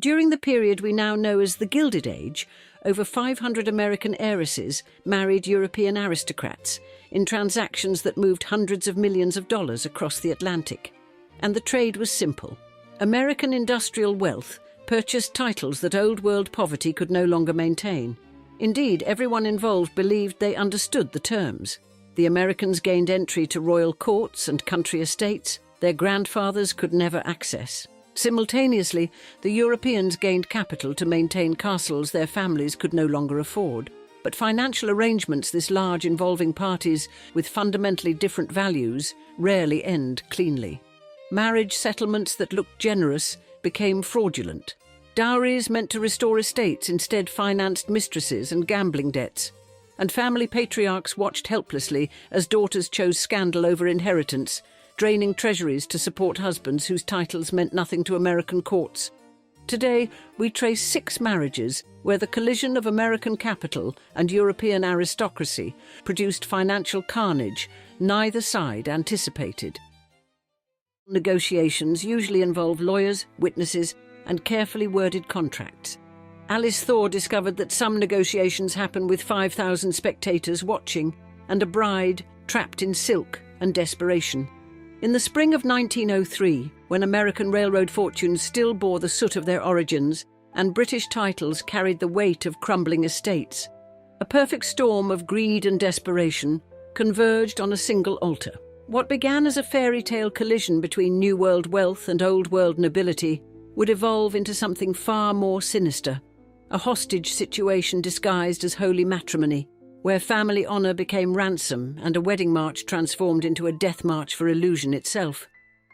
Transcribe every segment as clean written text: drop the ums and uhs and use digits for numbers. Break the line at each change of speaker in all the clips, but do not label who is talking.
During the period we now know as the Gilded Age, over 500 American heiresses married European aristocrats in transactions that moved hundreds of millions of dollars across the Atlantic. And the trade was simple. American industrial wealth purchased titles that Old World poverty could no longer maintain. Indeed, everyone involved believed they understood the terms. The Americans gained entry to royal courts and country estates their grandfathers could never access. Simultaneously, the Europeans gained capital to maintain castles their families could no longer afford. But financial arrangements this large involving parties with fundamentally different values rarely end cleanly. Marriage settlements that looked generous became fraudulent. Dowries meant to restore estates instead financed mistresses and gambling debts. And family patriarchs watched helplessly as daughters chose scandal over inheritance, draining treasuries to support husbands whose titles meant nothing to American courts. Today, we trace 6 marriages where the collision of American capital and European aristocracy produced financial carnage neither side anticipated. Negotiations usually involve lawyers, witnesses, and carefully worded contracts. Alice Thor discovered that some negotiations happen with 5,000 spectators watching and a bride trapped in silk and desperation. In the spring of 1903, when American railroad fortunes still bore the soot of their origins and British titles carried the weight of crumbling estates, a perfect storm of greed and desperation converged on a single altar. What began as a fairy tale collision between New World wealth and Old World nobility would evolve into something far more sinister, a hostage situation disguised as holy matrimony, where family honour became ransom and a wedding march transformed into a death march for illusion itself.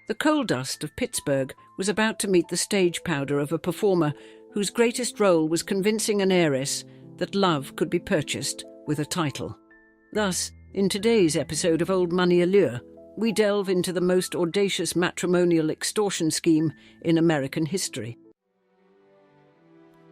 The coal dust of Pittsburgh was about to meet the stage powder of a performer whose greatest role was convincing an heiress that love could be purchased with a title. Thus, in today's episode of Old Money Allure, we delve into the most audacious matrimonial extortion scheme in American history.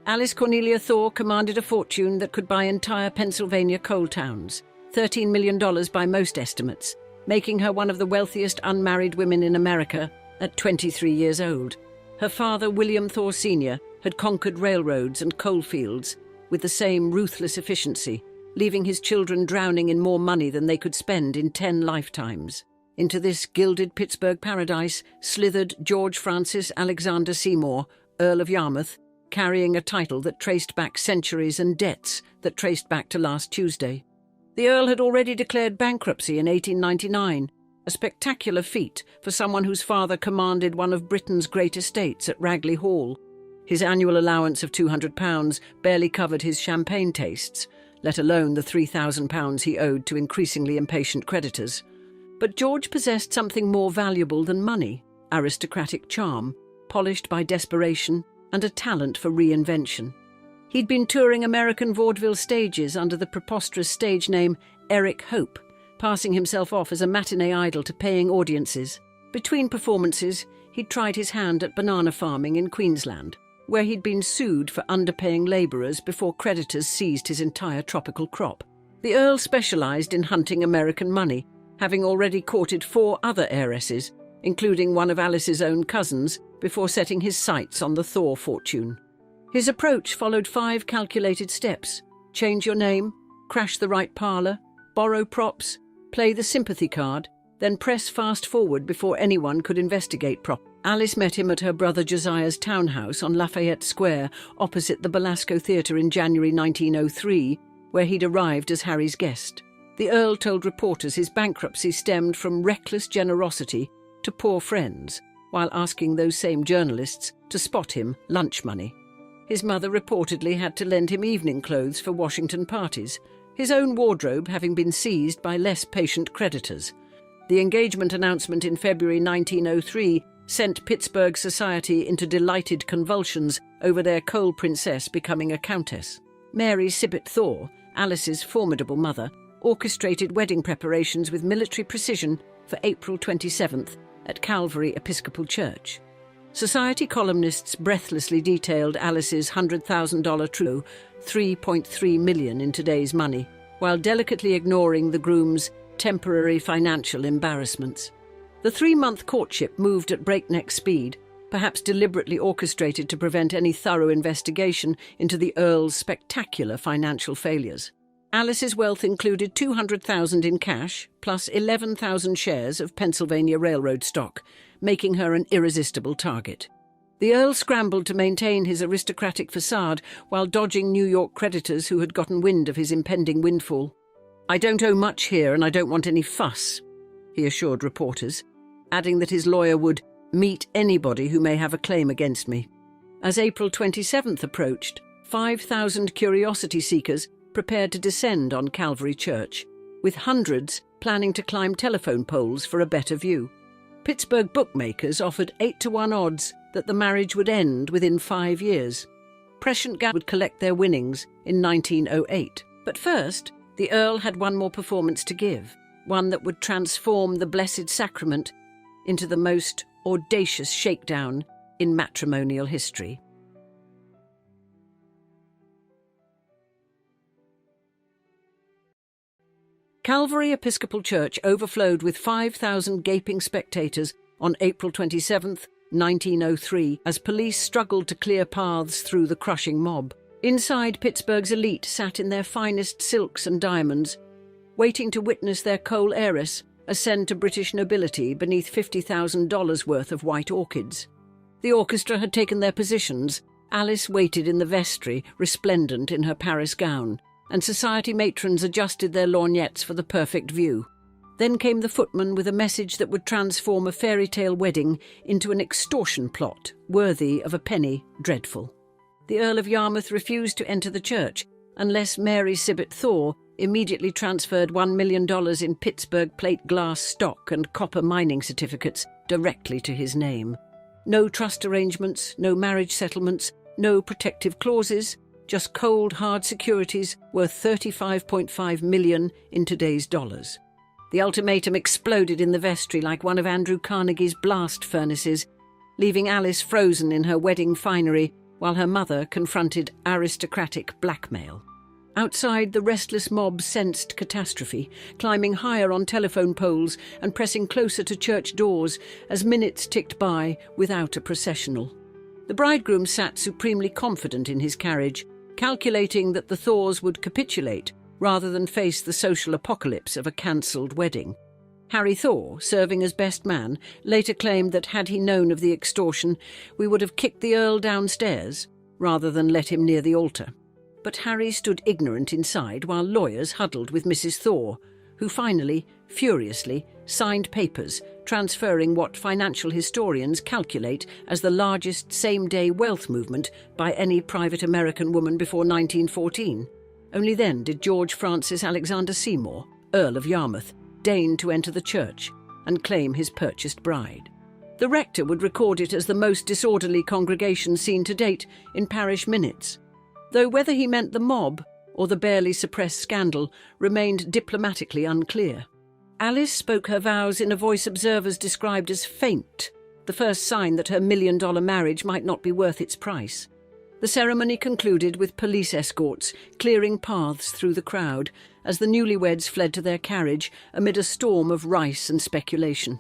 Alice Cornelia Thor commanded a fortune that could buy entire Pennsylvania coal towns, $13 million by most estimates, making her one of the wealthiest unmarried women in America at 23 years old. Her father, William Thor Sr., had conquered railroads and coal fields with the same ruthless efficiency, leaving his children drowning in more money than they could spend in 10 lifetimes. Into this gilded Pittsburgh paradise slithered George Francis Alexander Seymour, Earl of Yarmouth, carrying a title that traced back centuries and debts that traced back to last Tuesday. The Earl had already declared bankruptcy in 1899, a spectacular feat for someone whose father commanded one of Britain's great estates at Ragley Hall. His annual allowance of £200 barely covered his champagne tastes, let alone the £3,000 he owed to increasingly impatient creditors. But George possessed something more valuable than money: aristocratic charm, polished by desperation, and a talent for reinvention. He'd been touring American vaudeville stages under the preposterous stage name Eric Hope, passing himself off as a matinee idol to paying audiences. Between performances, he'd tried his hand at banana farming in Queensland, where he'd been sued for underpaying labourers before creditors seized his entire tropical crop. The Earl specialised in hunting American money, having already courted 4 other heiresses, including one of Alice's own cousins, before setting his sights on the Thor fortune. His approach followed 5 calculated steps: change your name, crash the right parlour, borrow props, play the sympathy card, then press fast forward before anyone could investigate properly. Alice met him at her brother Josiah's townhouse on Lafayette Square, opposite the Belasco Theatre in January 1903, where he'd arrived as Harry's guest. The Earl told reporters his bankruptcy stemmed from reckless generosity to poor friends, while asking those same journalists to spot him lunch money. His mother reportedly had to lend him evening clothes for Washington parties, his own wardrobe having been seized by less patient creditors. The engagement announcement in February 1903 sent Pittsburgh society into delighted convulsions over their coal princess becoming a countess. Mary Sibbett Thor, Alice's formidable mother, orchestrated wedding preparations with military precision for April 27th at Calvary Episcopal Church. Society columnists breathlessly detailed Alice's $100,000 true, $3.3 million in today's money, while delicately ignoring the groom's temporary financial embarrassments. The 3-month courtship moved at breakneck speed, perhaps deliberately orchestrated to prevent any thorough investigation into the Earl's spectacular financial failures. Alice's wealth included $200,000 in cash, plus 11,000 shares of Pennsylvania Railroad stock, making her an irresistible target. The Earl scrambled to maintain his aristocratic facade while dodging New York creditors who had gotten wind of his impending windfall. "I don't owe much here and I don't want any fuss," he assured reporters, adding that his lawyer would meet anybody who may have a claim against me. As April 27th approached, 5,000 curiosity seekers prepared to descend on Calvary Church, with hundreds planning to climb telephone poles for a better view. Pittsburgh bookmakers offered 8-to-1 odds that the marriage would end within 5 years. Prescient would collect their winnings in 1908. But first, the Earl had one more performance to give, one that would transform the Blessed Sacrament into the most audacious shakedown in matrimonial history. Calvary Episcopal Church overflowed with 5,000 gaping spectators on April 27, 1903, as police struggled to clear paths through the crushing mob. Inside, Pittsburgh's elite sat in their finest silks and diamonds, waiting to witness their coal heiress ascend to British nobility beneath $50,000 worth of white orchids. The orchestra had taken their positions. Alice waited in the vestry, resplendent in her Paris gown, and society matrons adjusted their lorgnettes for the perfect view. Then came the footman with a message that would transform a fairy tale wedding into an extortion plot worthy of a penny dreadful. The Earl of Yarmouth refused to enter the church unless Mary Sibbett Thor immediately transferred $1 million in Pittsburgh plate glass stock and copper mining certificates directly to his name. No trust arrangements, no marriage settlements, no protective clauses, just cold, hard securities worth $35.5 million in today's dollars. The ultimatum exploded in the vestry like one of Andrew Carnegie's blast furnaces, leaving Alice frozen in her wedding finery while her mother confronted aristocratic blackmail. Outside, the restless mob sensed catastrophe, climbing higher on telephone poles and pressing closer to church doors as minutes ticked by without a processional. The bridegroom sat supremely confident in his carriage, calculating that the Thors would capitulate rather than face the social apocalypse of a cancelled wedding. Harry Thor, serving as best man, later claimed that had he known of the extortion, we would have kicked the Earl downstairs rather than let him near the altar. But Harry stood ignorant inside while lawyers huddled with Mrs. Thor, who finally, furiously, signed papers transferring what financial historians calculate as the largest same-day wealth movement by any private American woman before 1914. Only then did George Francis Alexander Seymour, Earl of Yarmouth, deign to enter the church and claim his purchased bride. The rector would record it as the most disorderly congregation seen to date in parish minutes, though whether he meant the mob or the barely suppressed scandal remained diplomatically unclear. Alice spoke her vows in a voice observers described as faint, the first sign that her $1 million marriage might not be worth its price. The ceremony concluded with police escorts clearing paths through the crowd as the newlyweds fled to their carriage amid a storm of rice and speculation.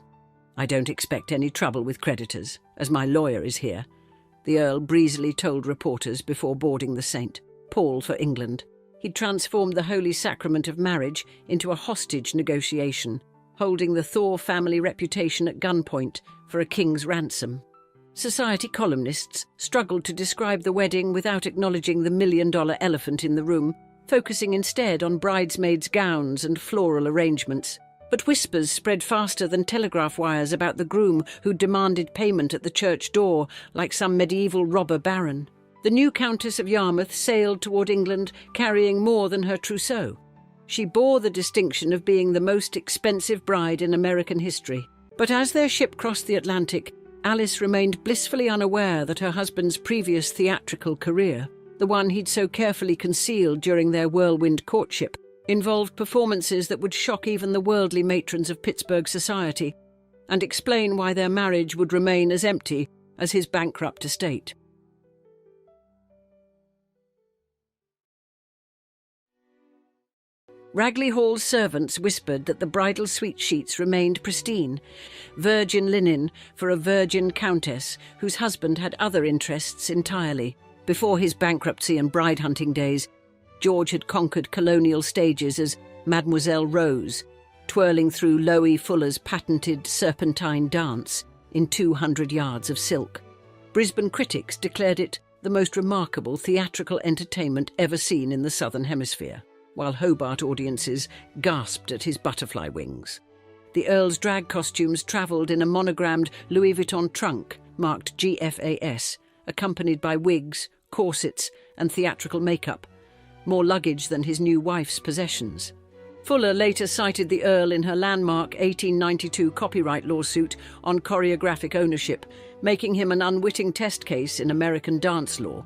"I don't expect any trouble with creditors, as my lawyer is here," the Earl breezily told reporters before boarding the Saint Paul for England. He'd transformed the holy sacrament of marriage into a hostage negotiation, holding the Thor family reputation at gunpoint for a king's ransom. Society columnists struggled to describe the wedding without acknowledging the $1 million elephant in the room, focusing instead on bridesmaids' gowns and floral arrangements. But whispers spread faster than telegraph wires about the groom who demanded payment at the church door like some medieval robber baron. The new Countess of Yarmouth sailed toward England carrying more than her trousseau. She bore the distinction of being the most expensive bride in American history. But as their ship crossed the Atlantic, Alice remained blissfully unaware that her husband's previous theatrical career, the one he'd so carefully concealed during their whirlwind courtship, involved performances that would shock even the worldly matrons of Pittsburgh society and explain why their marriage would remain as empty as his bankrupt estate. Ragley Hall's servants whispered that the bridal suite sheets remained pristine, virgin linen for a virgin countess whose husband had other interests entirely. Before his bankruptcy and bride hunting days, George had conquered colonial stages as Mademoiselle Rose, twirling through Loie Fuller's patented serpentine dance in 200 yards of silk. Brisbane critics declared it the most remarkable theatrical entertainment ever seen in the Southern Hemisphere, while Hobart audiences gasped at his butterfly wings. The Earl's drag costumes travelled in a monogrammed Louis Vuitton trunk marked GFAS, accompanied by wigs, corsets and theatrical makeup, more luggage than his new wife's possessions. Fuller later cited the Earl in her landmark 1892 copyright lawsuit on choreographic ownership, making him an unwitting test case in American dance law.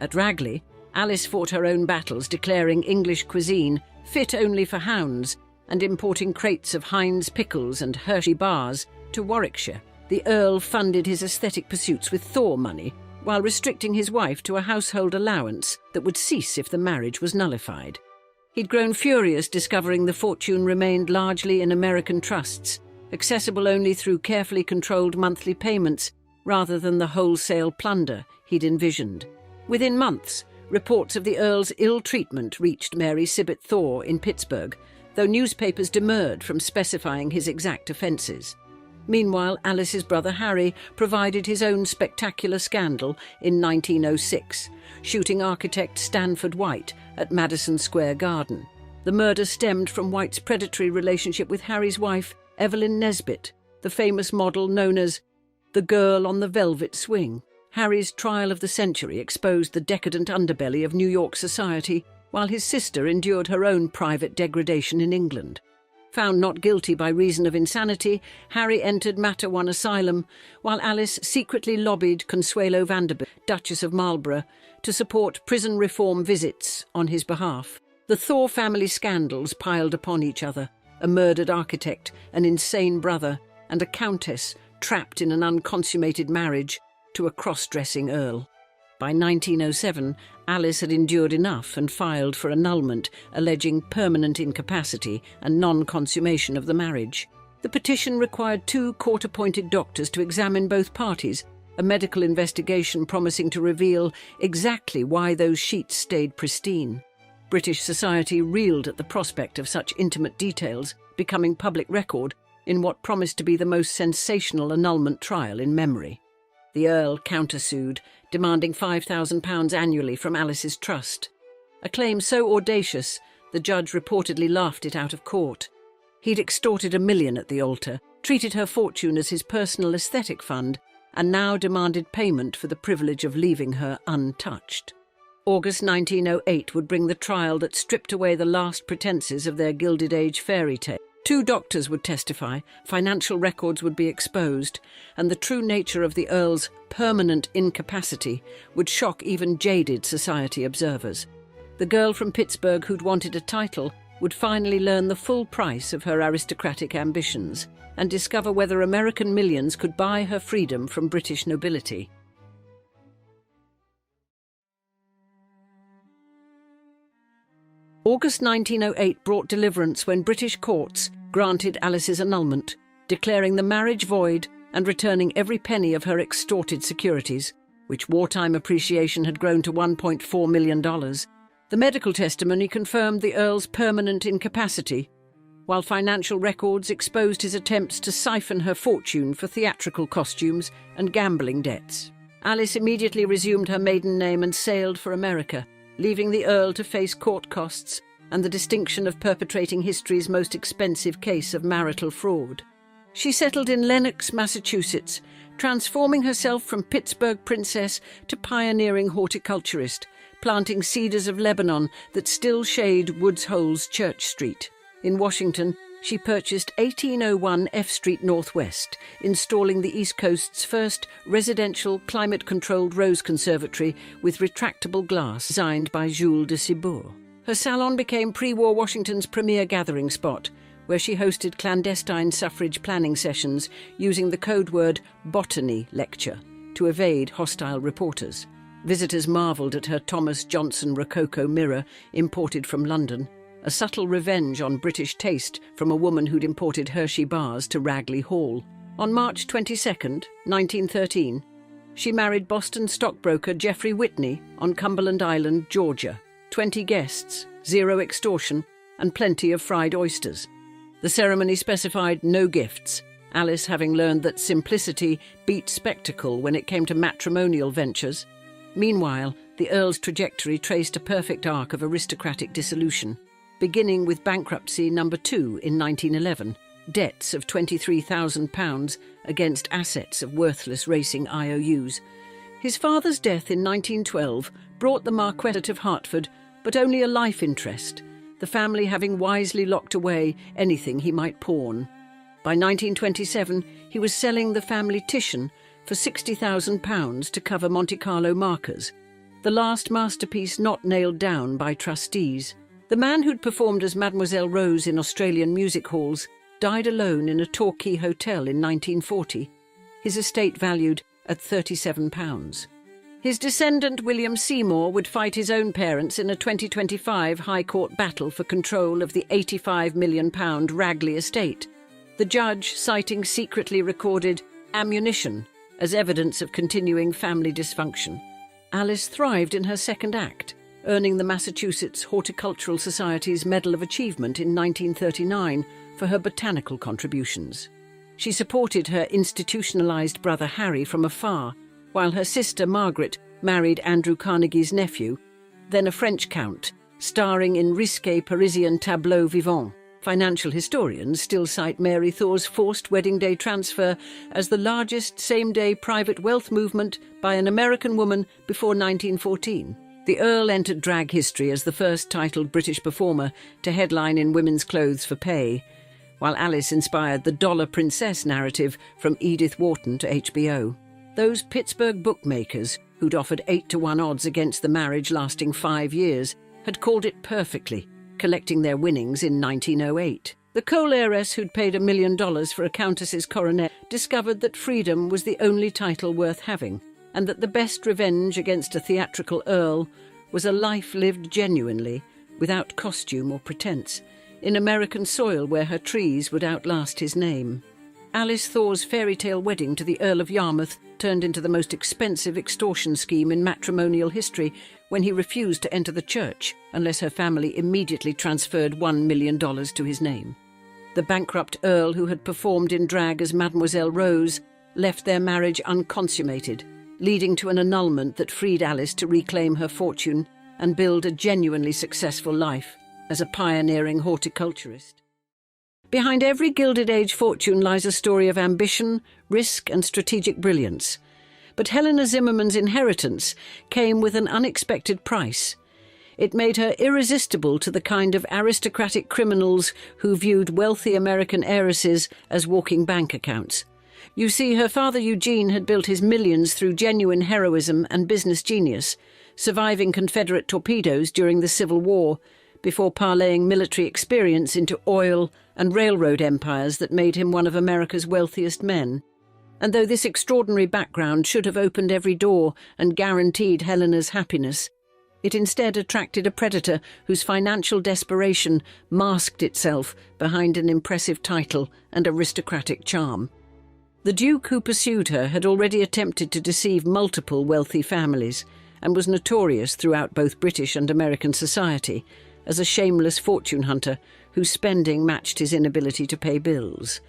At Ragley, Alice fought her own battles, declaring English cuisine fit only for hounds and importing crates of Heinz pickles and Hershey bars to Warwickshire. The Earl funded his aesthetic pursuits with Thor money, while restricting his wife to a household allowance that would cease if the marriage was nullified. He'd grown furious discovering the fortune remained largely in American trusts, accessible only through carefully controlled monthly payments rather than the wholesale plunder he'd envisioned. Within months, reports of the Earl's ill treatment reached Mary Sibbett Thor in Pittsburgh, though newspapers demurred from specifying his exact offences. Meanwhile, Alice's brother Harry provided his own spectacular scandal in 1906, shooting architect Stanford White at Madison Square Garden. The murder stemmed from White's predatory relationship with Harry's wife, Evelyn Nesbit, the famous model known as the Girl on the Velvet Swing. Harry's trial of the century exposed the decadent underbelly of New York society, while his sister endured her own private degradation in England. Found not guilty by reason of insanity, Harry entered Matawan Asylum, while Alice secretly lobbied Consuelo Vanderbilt, Duchess of Marlborough, to support prison reform visits on his behalf. The Thor family scandals piled upon each other: a murdered architect, an insane brother, and a countess trapped in an unconsummated marriage to a cross-dressing earl. By 1907, Alice had endured enough and filed for annulment, alleging permanent incapacity and non-consummation of the marriage. The petition required 2 court-appointed doctors to examine both parties, a medical investigation promising to reveal exactly why those sheets stayed pristine. British society reeled at the prospect of such intimate details becoming public record in what promised to be the most sensational annulment trial in memory. The Earl countersued, demanding £5,000 annually from Alice's trust. A claim so audacious, the judge reportedly laughed it out of court. He'd extorted £1 million at the altar, treated her fortune as his personal aesthetic fund, and now demanded payment for the privilege of leaving her untouched. August 1908 would bring the trial that stripped away the last pretences of their Gilded Age fairy tale. 2 doctors would testify, financial records would be exposed, and the true nature of the Earl's permanent incapacity would shock even jaded society observers. The girl from Pittsburgh who'd wanted a title would finally learn the full price of her aristocratic ambitions and discover whether American millions could buy her freedom from British nobility. August 1908 brought deliverance when British courts granted Alice's annulment, declaring the marriage void and returning every penny of her extorted securities, which wartime appreciation had grown to $1.4 million. The medical testimony confirmed the Earl's permanent incapacity, while financial records exposed his attempts to siphon her fortune for theatrical costumes and gambling debts. Alice immediately resumed her maiden name and sailed for America, leaving the Earl to face court costs and the distinction of perpetrating history's most expensive case of marital fraud. She settled in Lenox, Massachusetts, transforming herself from Pittsburgh princess to pioneering horticulturist, planting cedars of Lebanon that still shade Woods Hole's Church Street. In Washington, she purchased 1801 F Street Northwest, installing the East Coast's first residential climate-controlled rose conservatory with retractable glass designed by Jules de Cibourg. Her salon became pre-war Washington's premier gathering spot, where she hosted clandestine suffrage planning sessions using the code word botany lecture to evade hostile reporters. Visitors marvelled at her Thomas Johnson Rococo mirror imported from London, a subtle revenge on British taste from a woman who'd imported Hershey bars to Ragley Hall. On March 22nd, 1913, she married Boston stockbroker Geoffrey Whitney on Cumberland Island, Georgia. 20 guests, 0 extortion, and plenty of fried oysters. The ceremony specified no gifts, Alice having learned that simplicity beat spectacle when it came to matrimonial ventures. Meanwhile, the Earl's trajectory traced a perfect arc of aristocratic dissolution, beginning with bankruptcy number 2 in 1911, debts of £23,000 against assets of worthless racing IOUs. His father's death in 1912 brought the Marquessate of Hertford, but only a life interest, the family having wisely locked away anything he might pawn. By 1927, he was selling the family Titian for £60,000 to cover Monte Carlo markers, the last masterpiece not nailed down by trustees. The man who'd performed as Mademoiselle Rose in Australian music halls died alone in a Torquay hotel in 1940, his estate valued at £37. His descendant William Seymour would fight his own parents in a 2025 High Court battle for control of the £85 million Ragley estate, the judge citing secretly recorded ammunition as evidence of continuing family dysfunction. Alice thrived in her second act, earning the Massachusetts Horticultural Society's Medal of Achievement in 1939 for her botanical contributions. She supported her institutionalized brother Harry from afar, while her sister Margaret married Andrew Carnegie's nephew, then a French count, starring in risqué Parisian tableaux vivants. Financial historians still cite Mary Thor's forced wedding day transfer as the largest same-day private wealth movement by an American woman before 1914. The Earl entered drag history as the first titled British performer to headline in women's clothes for pay, while Alice inspired the Dollar Princess narrative from Edith Wharton to HBO. Those Pittsburgh bookmakers, who'd offered 8-to-1 odds against the marriage lasting 5 years, had called it perfectly, collecting their winnings in 1908. The coal heiress who'd paid $1 million for a countess's coronet discovered that freedom was the only title worth having, and that the best revenge against a theatrical earl was a life lived genuinely, without costume or pretense, in American soil where her trees would outlast his name. Alice Thor's fairy tale wedding to the Earl of Yarmouth turned into the most expensive extortion scheme in matrimonial history when he refused to enter the church unless her family immediately transferred $1 million to his name. The bankrupt Earl, who had performed in drag as Mademoiselle Rose, left their marriage unconsummated, leading to an annulment that freed Alice to reclaim her fortune and build a genuinely successful life as a pioneering horticulturist. Behind every Gilded Age fortune lies a story of ambition, risk, and strategic brilliance. But Helena Zimmerman's inheritance came with an unexpected price. It made her irresistible to the kind of aristocratic criminals who viewed wealthy American heiresses as walking bank accounts. You see, her father Eugene had built his millions through genuine heroism and business genius, surviving Confederate torpedoes during the Civil War, before parlaying military experience into oil and railroad empires that made him one of America's wealthiest men. And though this extraordinary background should have opened every door and guaranteed Helena's happiness, it instead attracted a predator whose financial desperation masked itself behind an impressive title and aristocratic charm. The Duke who pursued her had already attempted to deceive multiple wealthy families and was notorious throughout both British and American society as a shameless fortune hunter whose spending matched his inability to pay bills.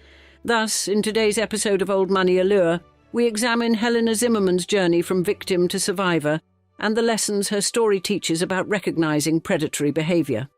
Thus, in today's episode of Old Money Allure, we examine Helena Zimmerman's journey from victim to survivor and the lessons her story teaches about recognizing predatory behavior.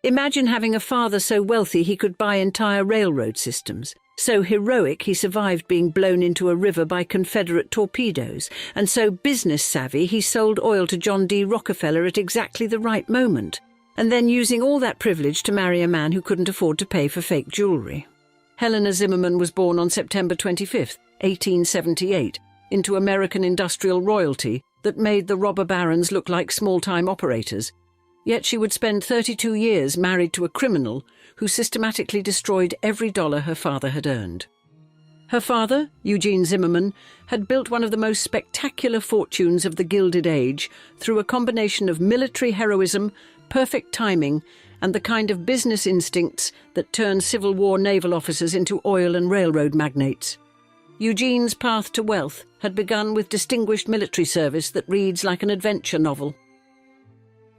Imagine having a father so wealthy he could buy entire railroad systems, so heroic he survived being blown into a river by Confederate torpedoes, and so business-savvy he sold oil to John D. Rockefeller at exactly the right moment, and then using all that privilege to marry a man who couldn't afford to pay for fake jewelry. Helena Zimmerman was born on September 25, 1878, into American industrial royalty that made the robber barons look like small-time operators. Yet she would spend 32 years married to a criminal who systematically destroyed every dollar her father had earned. Her father, Eugene Zimmerman, had built one of the most spectacular fortunes of the Gilded Age through a combination of military heroism, perfect timing, and the kind of business instincts that turn Civil War naval officers into oil and railroad magnates. Eugene's path to wealth had begun with distinguished military service that reads like an adventure novel.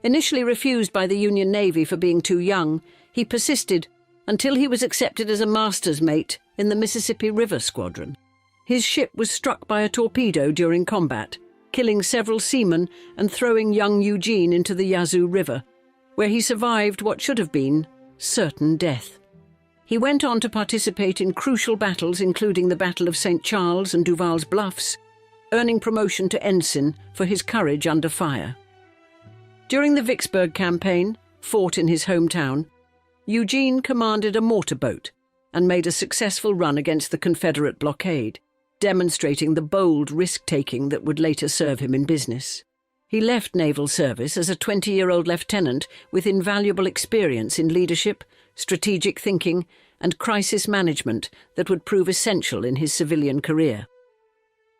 Initially refused by the Union Navy for being too young, he persisted until he was accepted as a master's mate in the Mississippi River Squadron. His ship was struck by a torpedo during combat, killing several seamen and throwing young Eugene into the Yazoo River, where he survived what should have been certain death. He went on to participate in crucial battles including the Battle of St. Charles and Duval's Bluffs, earning promotion to ensign for his courage under fire. During the Vicksburg campaign, fought in his hometown, Eugene commanded a mortar boat and made a successful run against the Confederate blockade, demonstrating the bold risk-taking that would later serve him in business. He left naval service as a 20-year-old lieutenant with invaluable experience in leadership, strategic thinking, and crisis management that would prove essential in his civilian career.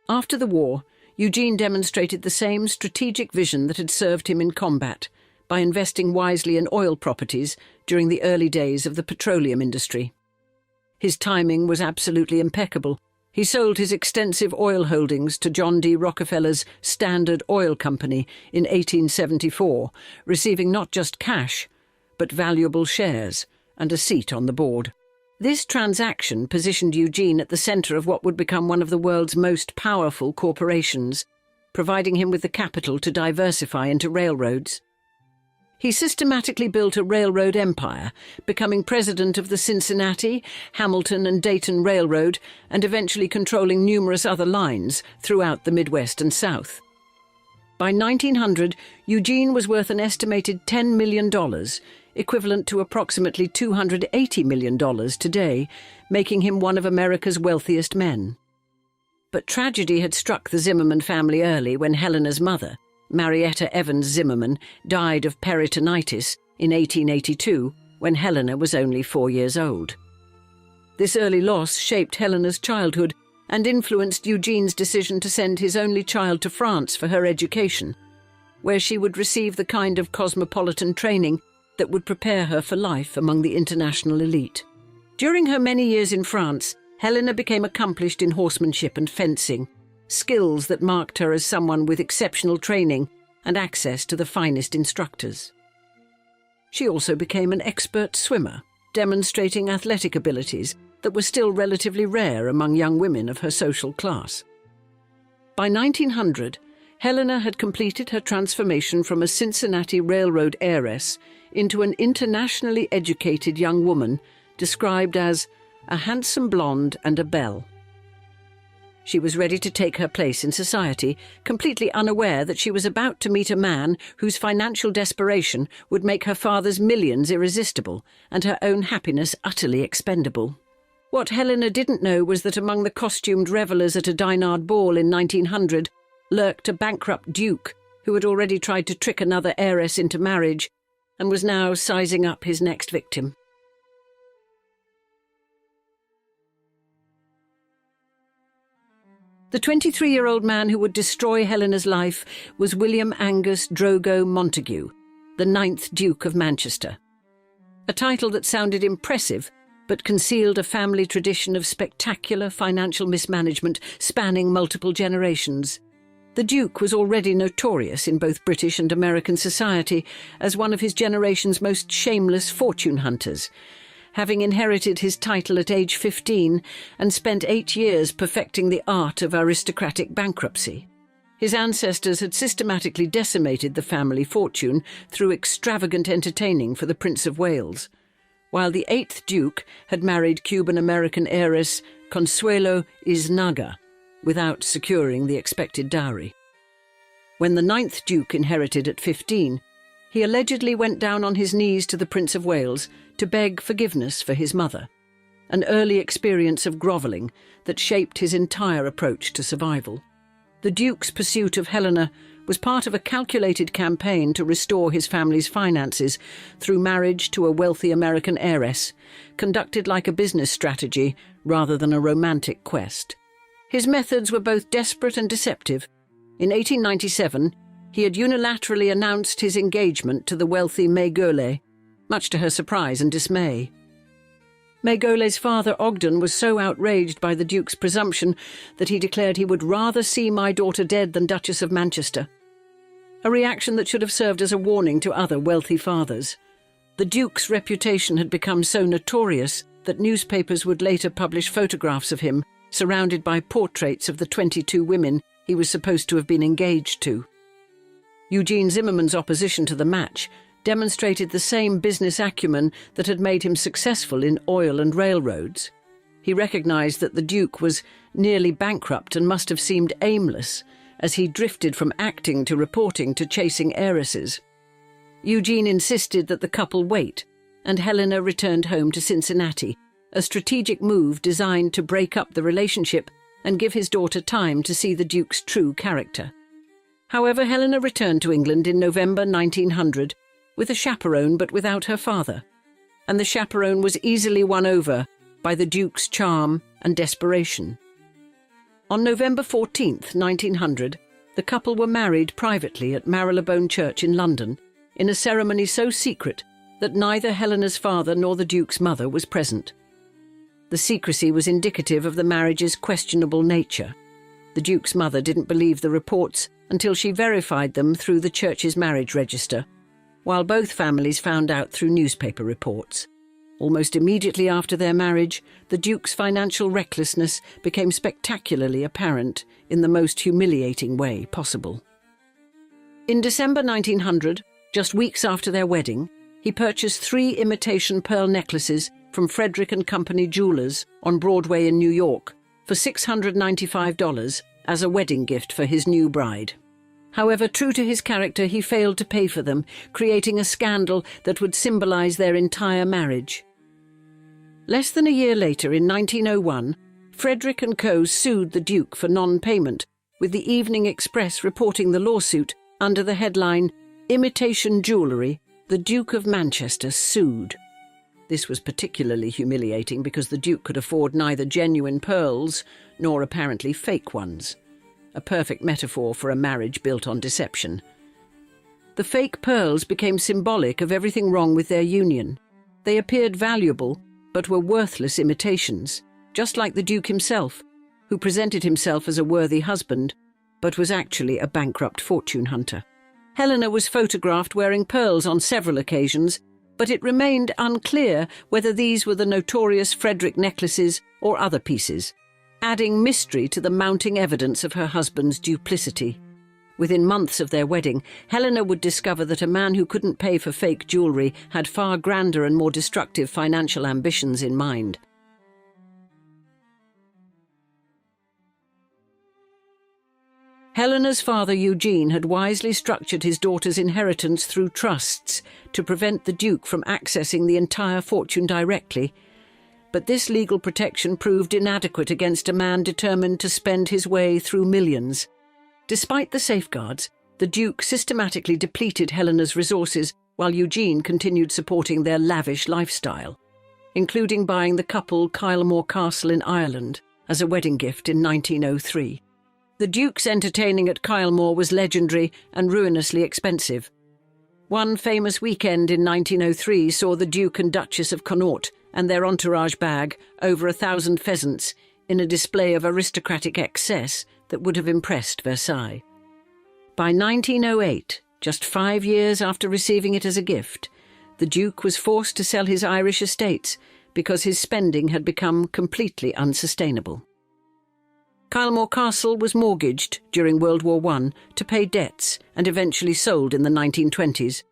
After the war, Eugene demonstrated the same strategic vision that had served him in combat by investing wisely in oil properties during the early days of the petroleum industry. His timing was absolutely impeccable. He sold his extensive oil holdings to John D. Rockefeller's Standard Oil Company in 1874, receiving not just cash, but valuable shares and a seat on the board. This transaction positioned Eugene at the center of what would become one of the world's most powerful corporations, providing him with the capital to diversify into railroads. He systematically built a railroad empire, becoming president of the Cincinnati, Hamilton and Dayton Railroad, and eventually controlling numerous other lines throughout the Midwest and South. By 1900, Eugene was worth an estimated $10 million, equivalent to approximately $280 million today, making him one of America's wealthiest men. But tragedy had struck the Zimmerman family early when Helena's mother, Marietta Evans Zimmerman, died of peritonitis in 1882 when Helena was only 4 years old. This early loss shaped Helena's childhood and influenced Eugene's decision to send his only child to France for her education, where she would receive the kind of cosmopolitan training that would prepare her for life among the international elite. During her many years in France, Helena became accomplished in horsemanship and fencing, skills that marked her as someone with exceptional training and access to the finest instructors. She also became an expert swimmer, demonstrating athletic abilities that were still relatively rare among young women of her social class. By 1900, Helena had completed her transformation from a Cincinnati Railroad heiress into an internationally educated young woman described as a handsome blonde and a belle. She was ready to take her place in society, completely unaware that she was about to meet a man whose financial desperation would make her father's millions irresistible and her own happiness utterly expendable. What Helena didn't know was that among the costumed revellers at a Dinard ball in 1900 lurked a bankrupt duke who had already tried to trick another heiress into marriage and was now sizing up his next victim. The 23-year-old man who would destroy Helena's life was William Angus Drogo Montagu, the 9th Duke of Manchester. A title that sounded impressive, but concealed a family tradition of spectacular financial mismanagement spanning multiple generations. The Duke was already notorious in both British and American society as one of his generation's most shameless fortune hunters, having inherited his title at age 15 and spent 8 years perfecting the art of aristocratic bankruptcy. His ancestors had systematically decimated the family fortune through extravagant entertaining for the Prince of Wales, while the 8th Duke had married Cuban-American heiress Consuelo Iznaga without securing the expected dowry. When the 9th Duke inherited at 15, he allegedly went down on his knees to the Prince of Wales to beg forgiveness for his mother, an early experience of grovelling that shaped his entire approach to survival. The Duke's pursuit of Helena was part of a calculated campaign to restore his family's finances through marriage to a wealthy American heiress, conducted like a business strategy rather than a romantic quest. His methods were both desperate and deceptive. In 1897, he had unilaterally announced his engagement to the wealthy May Gaulet, much to her surprise and dismay. May Gaulet's father, Ogden, was so outraged by the Duke's presumption that he declared he would rather see my daughter dead than Duchess of Manchester, a reaction that should have served as a warning to other wealthy fathers. The Duke's reputation had become so notorious that newspapers would later publish photographs of him, surrounded by portraits of the 22 women he was supposed to have been engaged to. Eugene Zimmerman's opposition to the match demonstrated the same business acumen that had made him successful in oil and railroads. He recognized that the Duke was nearly bankrupt and must have seemed aimless as he drifted from acting to reporting to chasing heiresses. Eugene insisted that the couple wait, and Helena returned home to Cincinnati, a strategic move designed to break up the relationship and give his daughter time to see the Duke's true character. However, Helena returned to England in November 1900 with a chaperone but without her father, and the chaperone was easily won over by the Duke's charm and desperation. On November 14, 1900, the couple were married privately at Marylebone Church in London, in a ceremony so secret that neither Helena's father nor the Duke's mother was present. The secrecy was indicative of the marriage's questionable nature. The Duke's mother didn't believe the reports until she verified them through the church's marriage register, while both families found out through newspaper reports. Almost immediately after their marriage, the Duke's financial recklessness became spectacularly apparent in the most humiliating way possible. In December 1900, just weeks after their wedding, he purchased 3 imitation pearl necklaces from Frederick & Company jewelers on Broadway in New York for $695 as a wedding gift for his new bride. However, true to his character, he failed to pay for them, creating a scandal that would symbolize their entire marriage. Less than a year later, in 1901, Frederick & Co. sued the Duke for non-payment, with the Evening Express reporting the lawsuit under the headline, "Imitation Jewellery, the Duke of Manchester Sued." This was particularly humiliating because the Duke could afford neither genuine pearls nor apparently fake ones. A perfect metaphor for a marriage built on deception. The fake pearls became symbolic of everything wrong with their union. They appeared valuable, but were worthless imitations, just like the Duke himself, who presented himself as a worthy husband, but was actually a bankrupt fortune hunter. Helena was photographed wearing pearls on several occasions, but it remained unclear whether these were the notorious Frederick necklaces or other pieces, adding mystery to the mounting evidence of her husband's duplicity. Within months of their wedding, Helena would discover that a man who couldn't pay for fake jewellery had far grander and more destructive financial ambitions in mind. Helena's father, Eugene, had wisely structured his daughter's inheritance through trusts to prevent the Duke from accessing the entire fortune directly. But this legal protection proved inadequate against a man determined to spend his way through millions. Despite the safeguards, the Duke systematically depleted Helena's resources while Eugene continued supporting their lavish lifestyle, including buying the couple Kylemore Castle in Ireland as a wedding gift in 1903. The Duke's entertaining at Kylemore was legendary and ruinously expensive. One famous weekend in 1903 saw the Duke and Duchess of Connaught and their entourage bag over 1,000 pheasants in a display of aristocratic excess that would have impressed Versailles. By 1908, just 5 years after receiving it as a gift, the Duke was forced to sell his Irish estates because his spending had become completely unsustainable. Kylemore Castle was mortgaged during World War I to pay debts and eventually sold in the 1920s,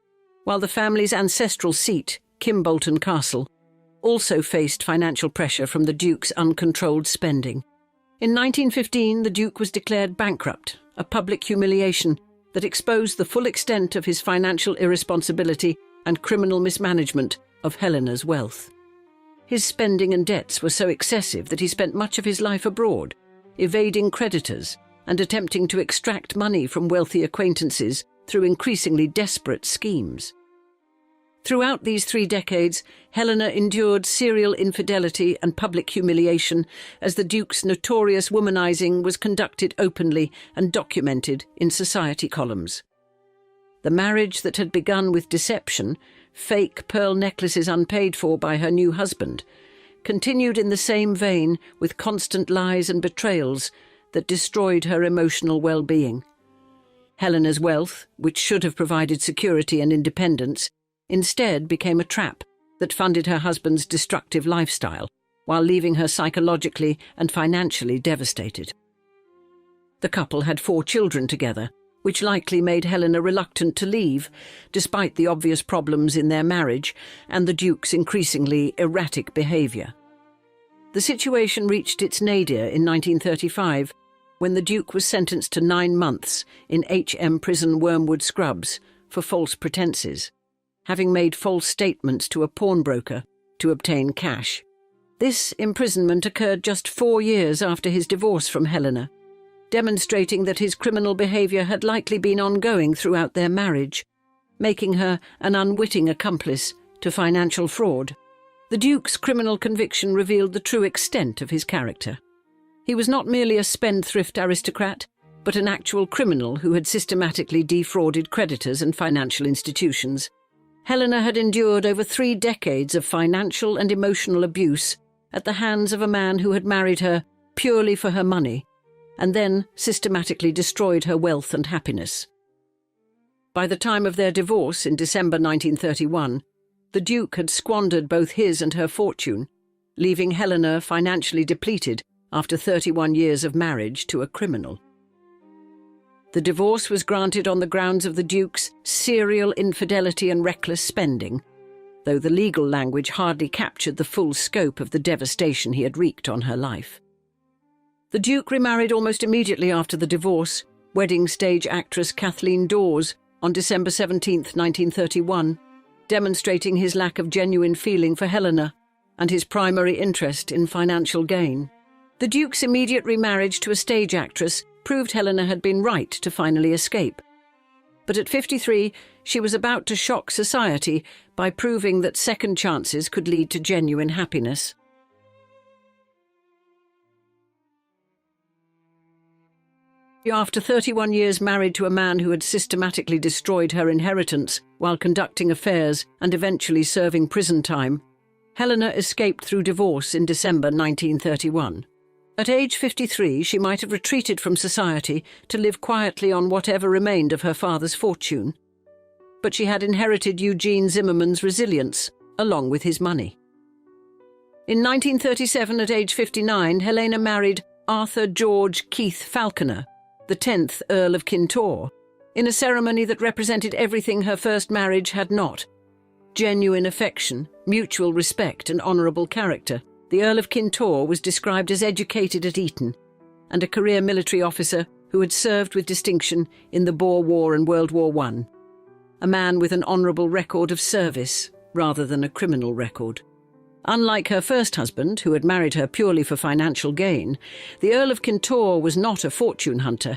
while the family's ancestral seat, Kimbolton Castle, also faced financial pressure from the Duke's uncontrolled spending. In 1915, the Duke was declared bankrupt, a public humiliation that exposed the full extent of his financial irresponsibility and criminal mismanagement of Helena's wealth. His spending and debts were so excessive that he spent much of his life abroad, evading creditors and attempting to extract money from wealthy acquaintances through increasingly desperate schemes. Throughout these 3 decades, Helena endured serial infidelity and public humiliation as the Duke's notorious womanizing was conducted openly and documented in society columns. The marriage that had begun with deception, fake pearl necklaces unpaid for by her new husband, continued in the same vein with constant lies and betrayals that destroyed her emotional well-being. Helena's wealth, which should have provided security and independence, instead became a trap that funded her husband's destructive lifestyle, while leaving her psychologically and financially devastated. The couple had 4 children together, which likely made Helena reluctant to leave, despite the obvious problems in their marriage and the Duke's increasingly erratic behaviour. The situation reached its nadir in 1935, when the Duke was sentenced to 9 months in HM Prison Wormwood Scrubs for false pretences, having made false statements to a pawnbroker to obtain cash. This imprisonment occurred just 4 years after his divorce from Helena, demonstrating that his criminal behaviour had likely been ongoing throughout their marriage, making her an unwitting accomplice to financial fraud. The Duke's criminal conviction revealed the true extent of his character. He was not merely a spendthrift aristocrat, but an actual criminal who had systematically defrauded creditors and financial institutions. Helena had endured over 3 decades of financial and emotional abuse at the hands of a man who had married her purely for her money, and then systematically destroyed her wealth and happiness. By the time of their divorce in December 1931, the Duke had squandered both his and her fortune, leaving Helena financially depleted after 31 years of marriage to a criminal. The divorce was granted on the grounds of the Duke's serial infidelity and reckless spending, though the legal language hardly captured the full scope of the devastation he had wreaked on her life. The Duke remarried almost immediately after the divorce, wedding stage actress Kathleen Dawes on December 17, 1931, demonstrating his lack of genuine feeling for Helena and his primary interest in financial gain. The Duke's immediate remarriage to a stage actress proved Helena had been right to finally escape. But at 53, she was about to shock society by proving that second chances could lead to genuine happiness. After 31 years married to a man who had systematically destroyed her inheritance while conducting affairs and eventually serving prison time, Helena escaped through divorce in December 1931. At age 53, she might have retreated from society to live quietly on whatever remained of her father's fortune. But she had inherited Eugene Zimmerman's resilience, along with his money. In 1937, at age 59, Helena married Arthur George Keith Falconer, the 10th Earl of Kintore, in a ceremony that represented everything her first marriage had not: genuine affection, mutual respect and honourable character. The Earl of Kintore was described as educated at Eton and a career military officer who had served with distinction in the Boer War and World War I. A man with an honourable record of service rather than a criminal record. Unlike her first husband, who had married her purely for financial gain, the Earl of Kintore was not a fortune hunter,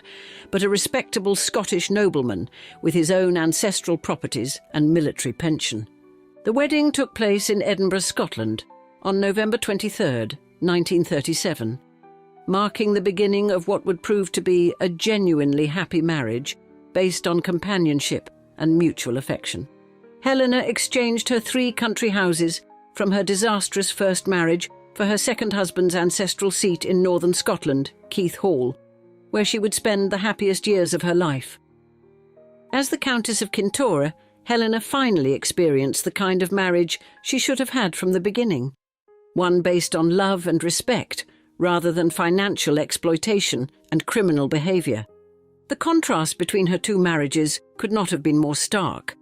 but a respectable Scottish nobleman with his own ancestral properties and military pension. The wedding took place in Edinburgh, Scotland, on November 23, 1937, marking the beginning of what would prove to be a genuinely happy marriage based on companionship and mutual affection. Helena exchanged her 3 country houses from her disastrous first marriage for her second husband's ancestral seat in northern Scotland, Keith Hall, where she would spend the happiest years of her life. As the Countess of Kintore, Helena finally experienced the kind of marriage she should have had from the beginning. One based on love and respect, rather than financial exploitation and criminal behaviour. The contrast between her 2 marriages could not have been more stark.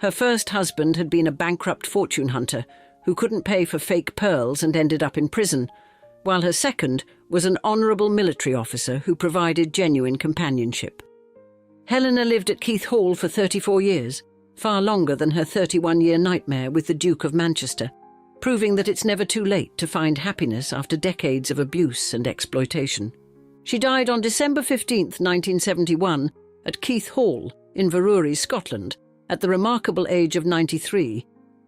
Her first husband had been a bankrupt fortune hunter who couldn't pay for fake pearls and ended up in prison, while her second was an honourable military officer who provided genuine companionship. Helena lived at Keith Hall for 34 years, far longer than her 31-year nightmare with the Duke of Manchester, proving that it's never too late to find happiness after decades of abuse and exploitation. She died on December 15, 1971, at Keith Hall in Inverurie, Scotland, at the remarkable age of 93,